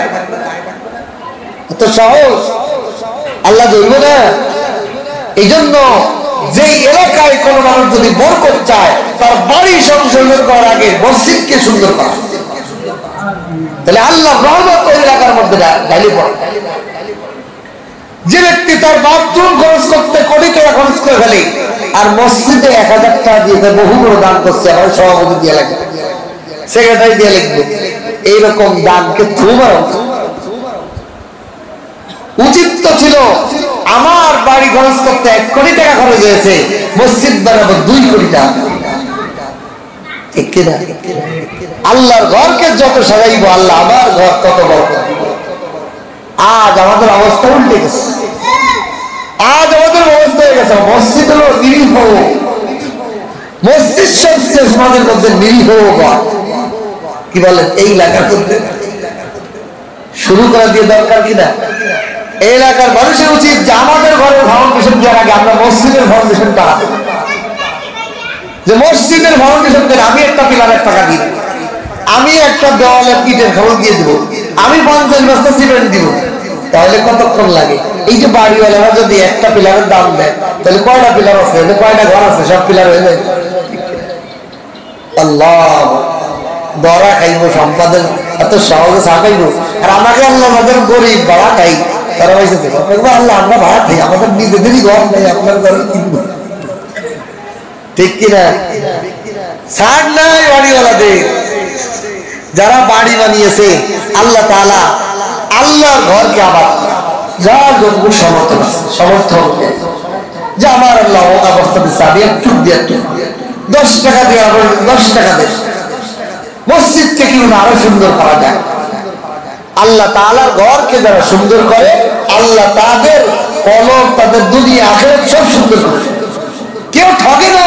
এত সহজ আল্লাহ ধরবে না। এই জন্য যে এলাকায় কোন মানুষ যদি বরকত চায়, তার বাড়ি সংশোধন করার আগে মসজিদকে সুন্দর করা, তাহলে আল্লাহ রহমত ওই এলাকার মধ্যে ঢালি পড়ে। যে ব্যক্তি তার বাথরুম খরচ করতে কোটি টাকা খরচ করে ফেলে, আর মসজিদে 1000 টাকা দিয়ে বহু বড় দান করছে, আমার সভাপতি দিয়ে লাগবে, সেক্রেটারি দিয়ে লিখবে, এইরকম দানকে থুমার উচিত তো ছিল। আমার বাড়ি খরচ করতে 1 কোটি টাকা খরচ হয়েছে, মসজিদ বানাবো 2 কোটি টাকা। ঠিক কিনা? আল্লাহর ঘরকে যত সাজাইবো আল্লাহ আমার ঘর তত বড়। আজ আমাদের অবস্থা উল্টে গেছে। আজ আমাদের অবস্থা হয়ে গেছে মসজিদ হলো নিরীহ, মসজিদ সবচেয়ে সমাজের মধ্যে নিরীহ ঘর। কি বলেন? এই এলাকার মধ্যে শুরু করা দিয়ে দরকার কিনা? এই এলাকার মানুষের উচিত যে আমাদের ঘরের ফাউন্ডেশন দেওয়ার আগে আমরা মসজিদের ফাউন্ডেশন বাড়াবো। যে মসজিদের ফাউন্ডেশন দেন, আমি একটা পিলারের টাকা দিব, আমি একটা দেওয়ালের ইটের খরচ দিয়ে দেবো, আমি 50 বস্তা সিমেন্ট দিব। তাহলে কতক্ষণ লাগে? এই যে বাড়িওয়ালারা যদি একটা পিলারের দাম দেয়, তাহলে কয়টা পিলার আছে, কয়টা ঘর আছে, সব পিলার হয়ে যায়। আল্লাহ দরা খাইবো, সম্পাদন এত সহজে ছাড়াইবো। আর আমাকে আল্লাহ আমাদের গরিব ভাড়া খাই, তারা পয়সা থেকে আল্লাহ আমরা ভাড়া খাই, আমাদের নিজেদেরই ঘর নেই, আপনার ঘরে কিনবো, ঠিক কিনা? ছাড় নাই বাড়িওয়ালাদের। যারা বাড়ি বানিয়েছে আল্লাহ তাআলা আল্লাহর ঘরকে আবার যার যতটুকু সমর্থন আছে, সমর্থন যে আমার আল্লাহ অবস্থা দিচ্ছে, আমি একটু দিয়ে 10 টাকা দিয়ে 10 টাকা দেয় মসজিদকে কি আরো সুন্দর করা যায়। আল্লাহ তাআলার ঘরকে যারা সুন্দর করে আল্লাহ তাদের কলম, তাদের দুনিয়া আখিরাত সব সুন্দর করে। কেউ ঠকে না,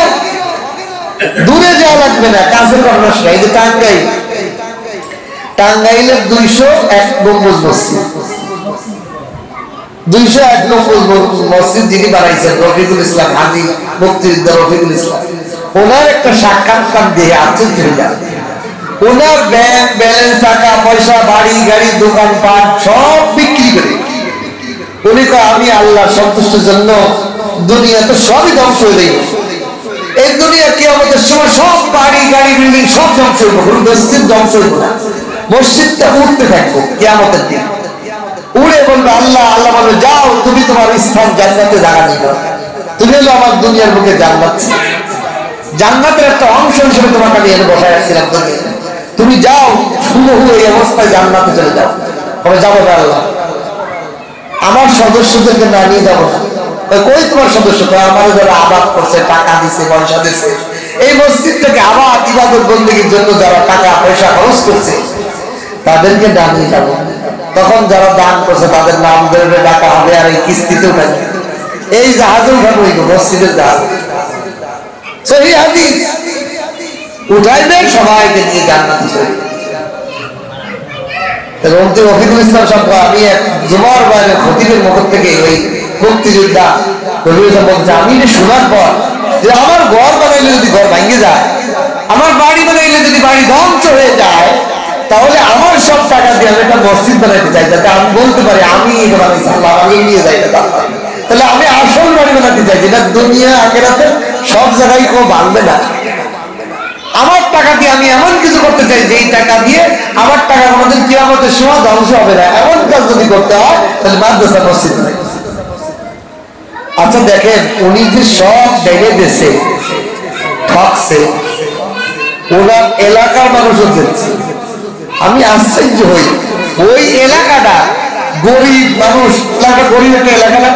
দূরে যাওয়া লাগবে না, কাছে করার এই যে টাঙ্গাইলের 201 গম্বুজ মসজিদ, 201 গম্বুজ মসজিদ যিনি বানাইছেন রফিকুল ইসলাম, হাজী মুক্তিযোদ্ধা রফিকুল ইসলাম, ওনার একটা সাক্ষাৎকার দিয়ে আশ্চর্য হয়ে যায়। ওনার ব্যাংক ব্যালেন্স, টাকা পয়সা, বাড়ি গাড়ি, দোকানপাট সব বিক্রি করে উনি কয় আমি আল্লাহ সন্তুষ্টের জন্য দুনিয়াতে সবই ধ্বংস হয়ে যাবে, এই দুনিয়া কিয়ামতের সময় সব বাড়ি গাড়ি বিল্ডিং সব ধ্বংস হইব, কোনো মসজিদ ধ্বংস হইব না, মসজিদটা উঠতে থাকবো কিয়ামতের দিন। উড়ে বলবে আল্লাহ, আল্লাহ বলবে যাও তুমি তোমার স্থান জান্নাতে জায়গা নিয়ে নাও, তুমি হলো আমার দুনিয়ার বুকে জান্নাত, জান্নাতের একটা অংশ হিসেবে তোমাকে আমি এনে বসায় রাখছিলাম, তুমি যাও হুবহু এই অবস্থায় জান্নাতে চলে যাও। তবে যাবো না আল্লাহ, আমার সদস্যদেরকে না নিয়ে যাবো না। কই তোমার সদস্য? আমার যারা আবাদ করছে, টাকা দিচ্ছে, পয়সা দিচ্ছে, এই মসজিদটাকে আবার ইবাদত বন্দেগীর জন্য যারা টাকা পয়সা খরচ করছে তাদেরকে ডানিয়ে যাবো। তখন যারা দান করছে তাদের নাম ধরে ডাকা হবে, আর এই কিস্তিতে উঠাবে, এই জাহাজে উঠাবো, মসজিদের জাহাজ সহিহ হাদিস উঠাইবে, সবাইকে নিয়ে জান্নাতে চলে। রফিকুল ইসলাম সাহেব, আমি এক জুমার বাইরে খতিবের মুখ থেকে ওই মুক্তিযোদ্ধা বলছে, আমি শোনার পর যে আমার ঘর বানাইলে যদি ঘর ভেঙে যায়, আমার বাড়ি বানাইলে যদি বাড়ি ধ্বংস হয়ে যায়, তাহলে আমার সব টাকা দিয়ে আমি একটা মসজিদ বানাইতে চাই, যাতে আমি বলতে পারি আমি এটা বানাইছি, আল্লাহ আমি নিয়ে যাই। তাহলে আমি আসল বাড়ি বানাতে চাই, যেটা দুনিয়া আখিরাতে সব জায়গায় কেউ ভাঙবে না। আমার টাকা দিয়ে আমি এমন কিছু করতে চাই, যেই টাকা দিয়ে আমার টাকা কোনোদিন কিয়ামতের সময় ধ্বংস হবে না, এমন কাজ যদি করতে হয় তাহলে মাদ্রাসা মসজিদ নাই। আচ্ছা দেখেন, উনি যে সব ভেঙে দিয়েছে, ঠকছে, ওনার এলাকার মানুষও দিচ্ছে। আমি আশ্চর্য হই, ওই এলাকাটা গরিব মানুষ, এলাকা গরিব একটা এলাকাটা,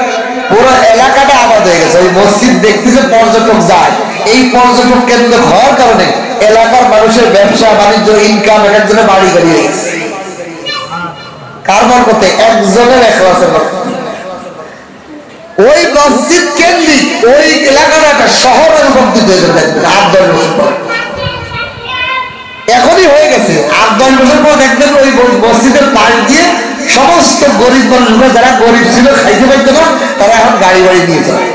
পুরো এলাকাটা আবাদ হয়ে গেছে। ওই মসজিদ দেখতে যে পর্যটক যায়, এই পর্যটক কেন্দ্র হওয়ার কারণে এলাকার মানুষের ব্যবসা বাণিজ্য ইনকাম এক একজনের বাড়ি গাড়ি হয়ে গেছে। কারবার করতে একজনের একলাসের ওই মসজিদ কেন্দ্রিক ওই এলাকাটা একটা শহরের রূপান্তরিত হয়ে যাবে 8-10 বছর পর। এখনই হয়ে গেছে, 8-10 বছর পর দেখবেন ওই মসজিদের পাশ দিয়ে সমস্ত গরিব মানুষরা, যারা গরিব ছিল খাইতে পারতো না, তারা এখন গাড়ি বাড়ি নিয়ে যায়।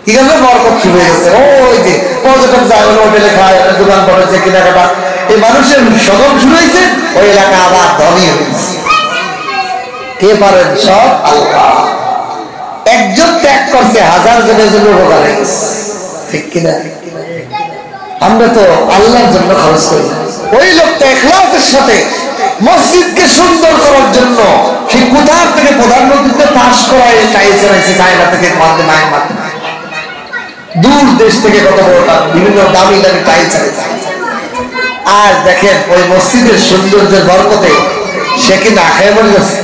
ঠিক আছে, বরকত শুরু হয়ে গেছে। ওই যে পর্যটক যায়, হোটেলে খায়, দোকান করেছে, কেনাকাটা, এই মানুষের সগম শুরু হয়েছে, ওই এলাকা আবার ধনী হয়েছে। কে পারেন? সব আল্লাহ। একজন ত্যাগ করছে, 1000 জনের জন্য উপকার হয়ে গেছে, ঠিক কিনা? আমরা তো আল্লাহর জন্য খরচ করি। ওই লোকটা ইখলাসের সাথে মসজিদকে সুন্দর করার জন্য সে কোথার থেকে প্রধানমন্ত্রীতে পাস করায় টাইলস এনেছে, চায়না থেকে, মায়ানমার, দূর দেশ থেকে কত বড়টা বিভিন্ন দামি দামি টাইলস এনেছে। আর দেখেন ওই মসজিদের সৌন্দর্যের বরকতে সে কি না খেয়ে মরে যাচ্ছে।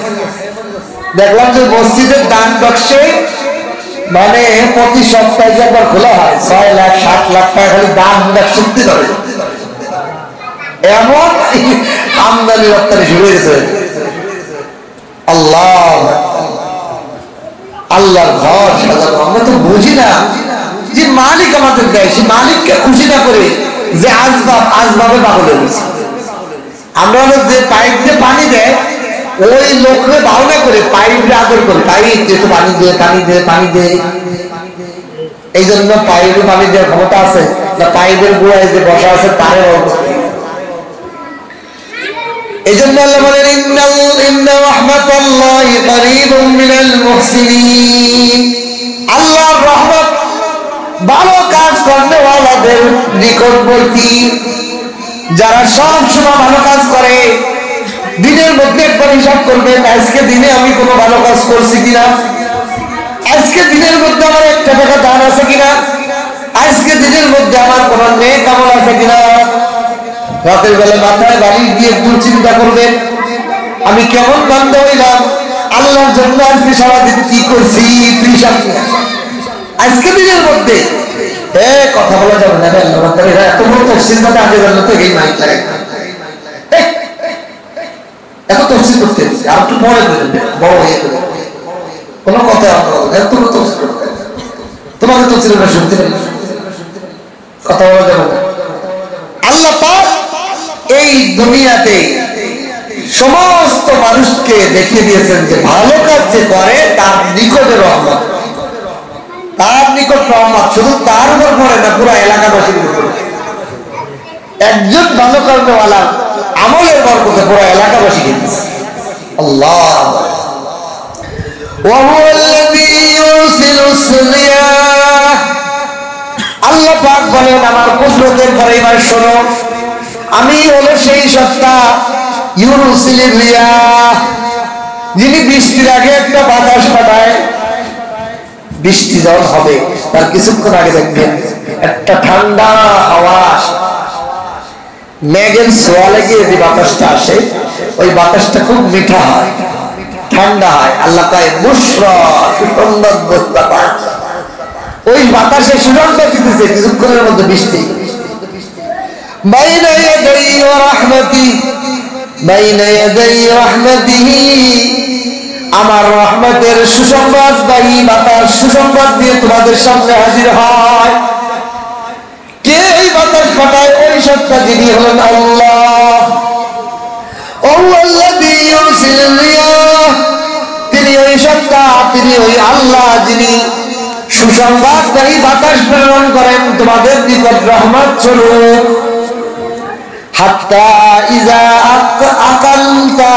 দেখলাম যে মসজিদের দান বাক্সে মানে প্রতি সপ্তাহে একবার খোলা হয়, 6 লাখ 7 লাখ টাকা খালি দান শক্তি করে, এমন আমদানি রপ্তানি শুরু হয়েছে। আল্লাহ, আল্লাহর ঘর সাজানো আমরা তো বুঝি না যে মালিক আমাদের দেয়, সে মালিককে খুশি না করে যে আসবাবে পাগল হয়ে গেছে। আমরা যে পাইপ দিয়ে পানি দেয়, ওই লোকরে ভাওনা করে পাইপ আদর করে, পাইপ যেহেতু পানি দিয়ে পানি দিয়ে পানি দিয়ে, এই জন্য পাইপে পানি দেওয়ার ক্ষমতা আছে না, পাইপের গোড়ায় যে বসা আছে তারে এই জন্য আল্লাহ বলেন ইন্না রাহমাতাল্লাহি করিবুম মিনাল মুহসিনিন। ভালো কাজ করনেওয়ালাদের নিকটবর্তী, যারা সব সময় ভালো কাজ করে। দিনের মধ্যে একবার হিসাব করবেন, আজকে দিনে আমি কোনো ভালো কাজ করছি কিনা, আজকে দিনের মধ্যে আমার একটা টাকা দান আছে কিনা, আজকে দিনের মধ্যে আমার কোন নেক আমল আছে কিনা। রাতের বেলা মাথায় বাড়ি দিয়ে দুশ্চিন্তা করবেন, আমি কেমন বান্দা হইলাম, আল্লাহর জন্য আজকে সারাদিন কি করছি। আজকে দিনের মধ্যে কথা বলা যাবে না, এত বড় তফসিল কথা আগে জানলে তো এই মাইক লাগে এত তফসিল করতে আর একটু পরে বড় হয়ে গেলে কোনো কথা এত বড় তফসিল করতে তোমাকে তফসিল শুনতে পারি, কথা বলা যাবে না। আল্লাহ পাক এই দুনিয়াতে সমস্ত মানুষকে দেখিয়ে দিয়েছেন যে ভালো কাজ যে করে তার নিকটে রহমত, তার নিকট রহমত শুধু তার উপর পড়ে না, পুরো এলাকাবাসীর উপর। একজন ভালো কর্মওয়ালা আমলের বরকতে পুরো এলাকাবাসী দিয়েছে। আল্লাহ আল্লাহ পাক বলেন, আমার কুদরতের পরিবার শোনো, আমি হলো সেই সত্তা ইউরুসিলিল রিয়াহ, যিনি বৃষ্টির আগে একটা বাতাস পাঠায়। বৃষ্টি যখন হবে তার কিছুক্ষণ আগে দেখবেন একটা ঠান্ডা হাওয়া আসে, মেঘের সোয়ালে গিয়ে যে বাতাসটা আসে ওই বাতাসটা খুব মিঠা হয়, ঠান্ডা হয়। আল্লাহ কয় বুশরা, সুসংবাদ বাতাস। ওই বাতাসে সুসংবাদ দিতেছে কিছুক্ষণের মধ্যে বৃষ্টি। বাইনা ইয়াদাই ওয়া রাহমাতি, বাইনা ইয়াদাই রাহমাতিহি, আমার রহমতের সুসংবাদবাহী বাতাস সুসংবাদ দিয়ে তোমাদের সামনে হাজির হয়। কে এই বাতাস পাঠায়? ওই সত্তা যিনি হলেন আল্লাহ। তিনি ওই সত্তা, তিনি ওই আল্লাহ যিনি সুসংবাদবাহী বাতাস প্রেরণ করেন তোমাদের নিকট রহমত স্বরূপ। হাত্তা ইযা আকালতা,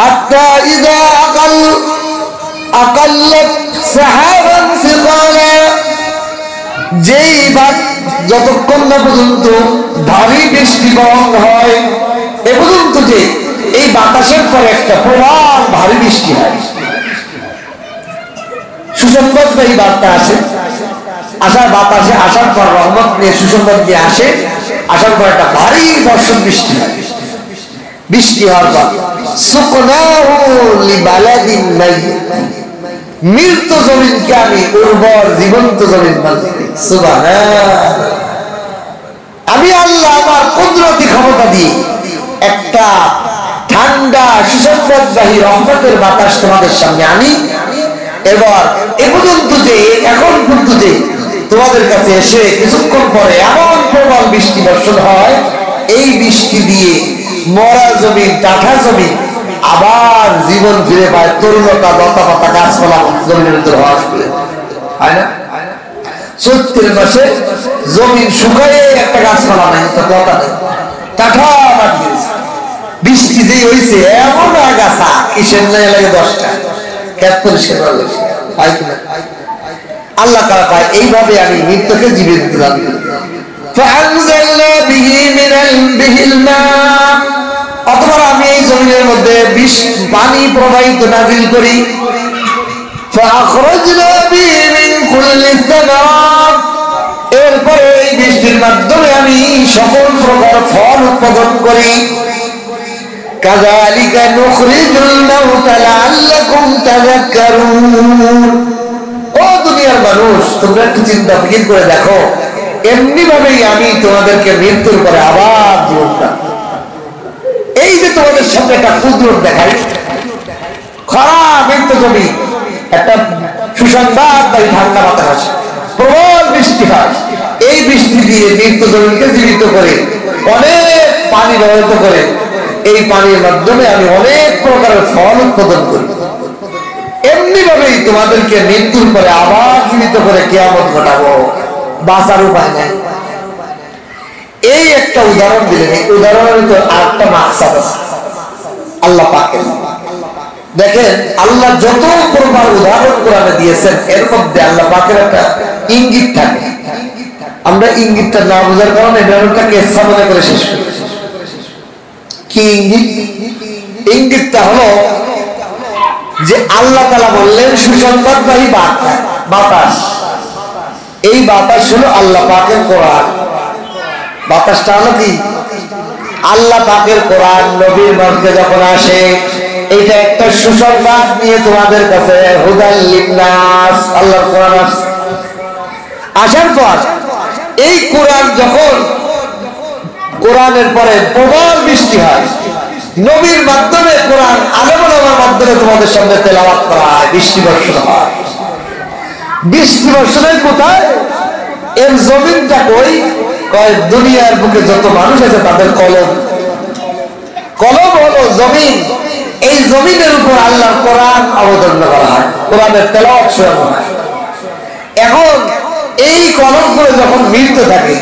হাত্তা ইযা আকাল্লাত সাহাবান সিকালা, যেই বাত যতক্ষণ না পর্যন্ত ভারী বৃষ্টি বহন হয়, এ পর্যন্ত যে এই বাতাসের পরে একটা প্রবল ভারী বৃষ্টি হয়, সুসংবাদবাহী বার্তা আসে, আসার বাতাসে আসার পর রহমত নিয়ে সুসংবাদ দিয়ে আসে, আসার পর একটা ভারী বর্ষণ বৃষ্টি হয়। বৃষ্টি হওয়ার পর মৃত জমিনকে আমি উর্বর জীবন্ত জমিন বানাই। সুবহানাল্লাহ। আমি আল্লাহ আমার কুদরতি ক্ষমতা দিয়ে একটা ঠান্ডা সুসংবাদবাহী রহমতের বাতাস তোমাদের সামনে আনি। এবার এ পর্যন্ত যে এখন পর্যন্ত যে তোমাদের কাছে এসে কিছুক্ষণ পরে এমন প্রবল বৃষ্টি বর্ষণ হয়, এই বৃষ্টি দিয়ে মরা জমিন, কাঠা জমিন আবার জীবন ফিরে পায়, তরুণতা, লতা পাতা, গাছপালা জমিনের ভিতরে হওয়া শুরু হয় না? চৈত্রের মাসে জমিন শুকায়ে একটা গাছপালা নাই, লতা নেই, কাঠা মাটি গেছে। বৃষ্টি যে হয়েছে এমন আগাছা, কিসের নাই লাগে 10টা খেত পরিষ্কার করা লাগে, হয় কিনা? আল্লাহ তাআলা পায় এইভাবে আমি মৃত্যুকে জীবিত দান করি। فأنزلنا به من الماء, অথবা আমি এই জমিনের মধ্যে পানি প্রবাহিত নাযিল করি। فأخرجنا به من كل الثمرات, এরপরে এই বৃষ্টির মাধ্যমে আমি সকল প্রকার ফল উৎপাদন করি। كذلك نخرج الموتى لعلكم تذكرون, ও দুনিয়ার মানুষ তোমরা একটু চিন্তা ফিকির করে দেখো, এমনি ভাবেই আমি তোমাদেরকে মৃত্যুর পরে আবার জীবন দান। এই যে তোমাদের সামনে একটা কুদরত দেখাই, খারাপ মৃত্যু জমি, একটা সুসংবাদবাহী ঠান্ডা বাতাস আসে, প্রবল বৃষ্টি হয়, এই বৃষ্টি দিয়ে মৃত্যু জমিকে জীবিত করে অনেক পানি ব্যবহৃত করে, এই পানির মাধ্যমে আমি অনেক প্রকারের ফল উৎপাদন করি। এমনি ভাবেই তোমাদেরকে মৃত্যুর পরে আবার জীবিত করে কিয়ামত ঘটাবো, বাঁচার উপায় নাই। এই একটা উদাহরণ দিলেন, এই উদাহরণের তো আরেকটা মাকসাদ আছে আল্লাহ পাকের। দেখেন আল্লাহ যত প্রকার উদাহরণ কোরআনে দিয়েছেন, এর মধ্যে আল্লাহ পাকের একটা ইঙ্গিত থাকে। আমরা ইঙ্গিতটা না বোঝার কারণে ব্যাপারটাকে সামনে করে শেষ করি। কি ইঙ্গিত? ইঙ্গিতটা হলো যে আল্লাহ তাআলা বললেন সুসংবাদবাহী বাতাস, এই বাতাস হলো আল্লাহ পাকের কোরআন। বাতাসটা হলো কি? আল্লাহ পাকের কোরআন। নবীর মধ্যে যখন আসে এটা একটা সুসংবাদ নিয়ে তোমাদের কাছে, হুদাল লিন্নাস, আল্লাহর কোরআন আসার পর এই কোরআন যখন কোরআনের পরে প্রবল বৃষ্টি হয়, নবীর মাধ্যমে কোরআন আলেম ওলামার মাধ্যমে তোমাদের সামনে তেলাওয়াত করা হয়, বৃষ্টি বর্ষণ হয়। বৃষ্টি বর্ষণের কোথায়? এর জমিনটা কই? কয় দুনিয়ার বুকে যত মানুষ আছে তাদের কলম। কলম হলো জমিন। এই জমিনের উপর আল্লাহর কোরআন অবতীর্ণ করা হয়, কোরআনের তেলাওয়াত শোনানো হয়। এখন এই কলমগুলো যখন মিলতে থাকে,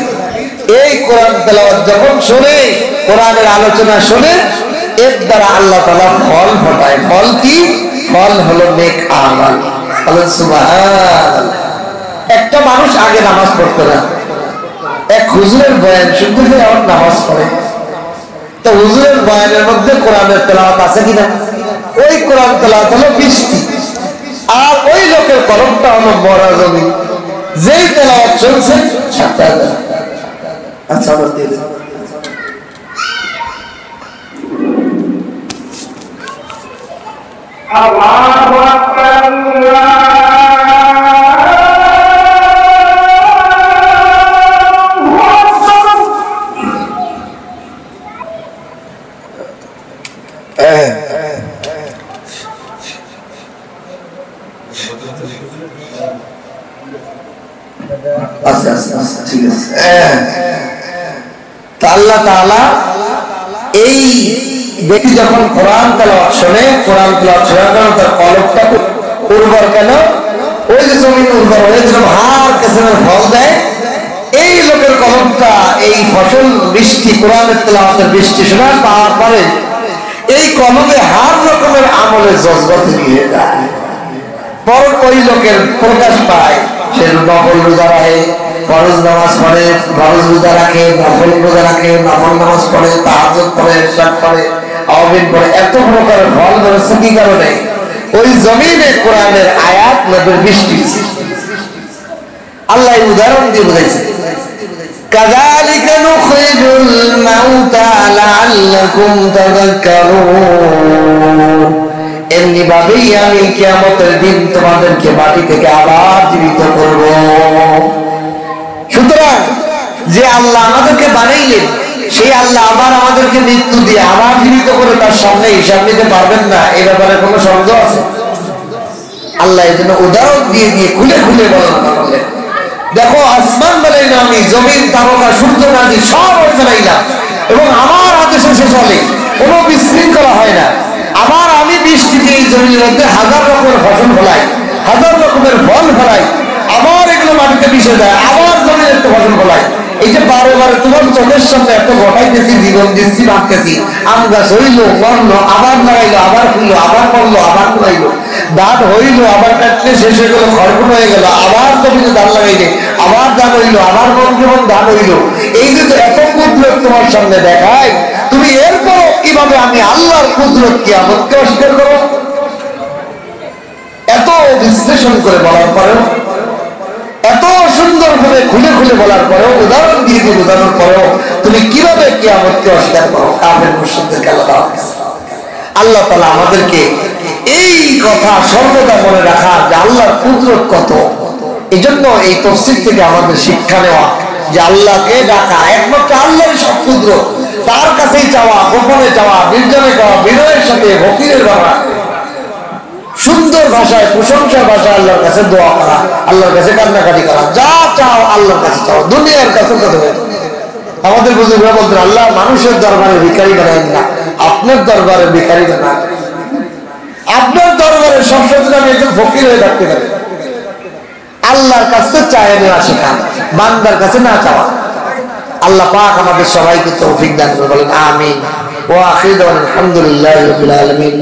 এই কোরআন তেলাওয়াত যখন শুনে, কোরআনের আলোচনা শুনে, এর দ্বারা আল্লাহ তাআলা ফল ফটায়। ফল কি? ফল হলো নেক আমল। আল্লাহ সুবহানাল্লাহ। একটা মানুষ আগে নামাজ পড়তো না, এক হুজুরের বয়ান শুনতে যে আমার নামাজ পড়ে, তো হুজুরের বয়ানের মধ্যে কোরআনের তেলাওয়াত আছে কিনা? ওই কোরআন তেলাওয়াত হলো বৃষ্টি, আর ওই লোকের কলমটা হলো মরা জমি। যেই তেলাওয়াত শুনছেন সাতটা। আচ্ছা, আবার দিয়ে দেন। আল্লাহু আকবার। আচ্ছা আচ্ছা আচ্ছা, ঠিক আছে। আল্লাহ তাআলা এই ব্যক্তি যখন কোরআন তেলাওয়াত শুনে, কোরআন তেলাওয়াত শোনার কারণে তার কলবটা উর্বর, কেন? ওই যে জমিন উর্বর হয়ে যেরকম হার কেসেমের ফল দেয়, এই লোকের কলবটা এই ফসল বৃষ্টি, কোরআনের তেলাওয়াতের বৃষ্টি শোনার পাওয়ার পরে এই কলবে হার রকমের আমলের জজবা তৈরি হয়ে যায়। পর ওই লোকের প্রকাশ পায়, সে নফল রোজা রাখে, ফরজ নামাজ পড়ে, ফরজ রোজা রাখে, নফল রোজা রাখে, নফল নামাজ পড়ে, তাহাজ্জুদ পড়ে, ইশরাক পড়ে, আওয়াবিন পড়ে। এত প্রকারের ফল বেরোচ্ছে কি কারণে? ওই জমিনে কোরআনের আয়াত নবীর বৃষ্টি। আল্লাহ উদাহরণ দিয়ে বুঝাইছে, কাযালিকা নুখরিজুল মাউতা লাআল্লাকুম তাযাক্কারুন। এমনি ভাবেই আমি কিয়ামতের দিন তোমাদেরকে মাটি থেকে আবার জীবিত করব। সুতরাং যে আল্লাহ আমাদেরকে বানাইলেন, সেই আল্লাহ আবার আমাদেরকে মৃত্যু দিয়ে আবার জীবিত করে তার সামনে হিসাব নিতে পারবেন না, এই ব্যাপারে কোনো সন্দেহ আছে? আল্লাহ এই জন্য উদাহরণ দিয়ে দিয়ে খুলে খুলে বর্ণনা করলেন। দেখো, আসমান বানাইলাম আমি, জমিন, তারকা, সূর্য, নদী সব বানাইলাম, এবং আমার আদেশে সে চলে, কোনো বিশৃঙ্খলা হয় না। আবার আমি বৃষ্টি দিয়ে এই জমির মধ্যে হাজার রকমের ফসল ফলাই, হাজার রকমের ফল ফলাই, আবার এগুলো মাটিতে মিশে যায়, আবার জমির একটা ফসল ফলাই। এই যে বারে বারে তোমার চোখের সামনে এত ঘটাইতেছি, জীবন দিচ্ছি, বাঁধতেছি, আম গাছ হইলো, মরলো, আবার লাগাইলো, আবার ফুললো, আবার পড়লো, আবার ফুলাইলো, দাঁত হইলো, আবার কাটলে শেষ হয়ে গেল, খড়কুট হয়ে গেল, আবার জমিতে ধান লাগাইলে, আবার ধান হইলো, আবার মন যেমন ধান হইলো। এই যে এত কুদরত তোমার সামনে দেখায়, তুমি এরপরও কিভাবে আমি আল্লাহর কুদরত কিয়ামতকে অস্বীকার করো? এত বিশ্লেষণ করে বলার পরেও, এত সুন্দর ভাবে খুলে খুলে বলার পরেও, উদাহরণ দিয়ে দিয়ে বোঝানোর পরেও তুমি কিভাবে কিয়ামতকে অস্বীকার করো? কাফের মুশরিকদেরকে আল্লাহ তাআলা আমাদেরকে এই কথা সর্বদা মনে রাখা যে আল্লাহর কুদরত কত। এই জন্য এই তাফসীর থেকে আমাদের শিক্ষা নেওয়া যে আল্লাহকে ডাকা, একমাত্র আল্লাহরই সব কুদরত, তার কাছেই চাওয়া, গোপনে চাওয়া, নির্জনে চাওয়া, বিনয়ের সাথে, ভক্তির ভাষা, সুন্দর ভাষায়, প্রশংসার ভাষায় আল্লাহর কাছে দোয়া করা, আল্লাহর কাছে কান্নাকাটি করা। যা চাও আল্লাহর কাছে চাও, দুনিয়ার কাছে কত। আমাদের বুজুর্গরা বলতেন, আল্লাহ মানুষের দরবারে ভিখারি বানাবেন না, আপনার দরবারে ভিখারি বানান। আপনার দরবারে সবসময় আমি একজন ফকির হয়ে থাকতে পারি। আল্লাহর কাছে চায় নেওয়া শেখান, বান্দার কাছে না চাওয়া। আল্লাহ পাক আমাদের সবাইকে তৌফিক দান করে বলেন আমিন। ওয়া আখিরু দাওয়ানা আলহামদুলিল্লাহি রাব্বিল আলামিন।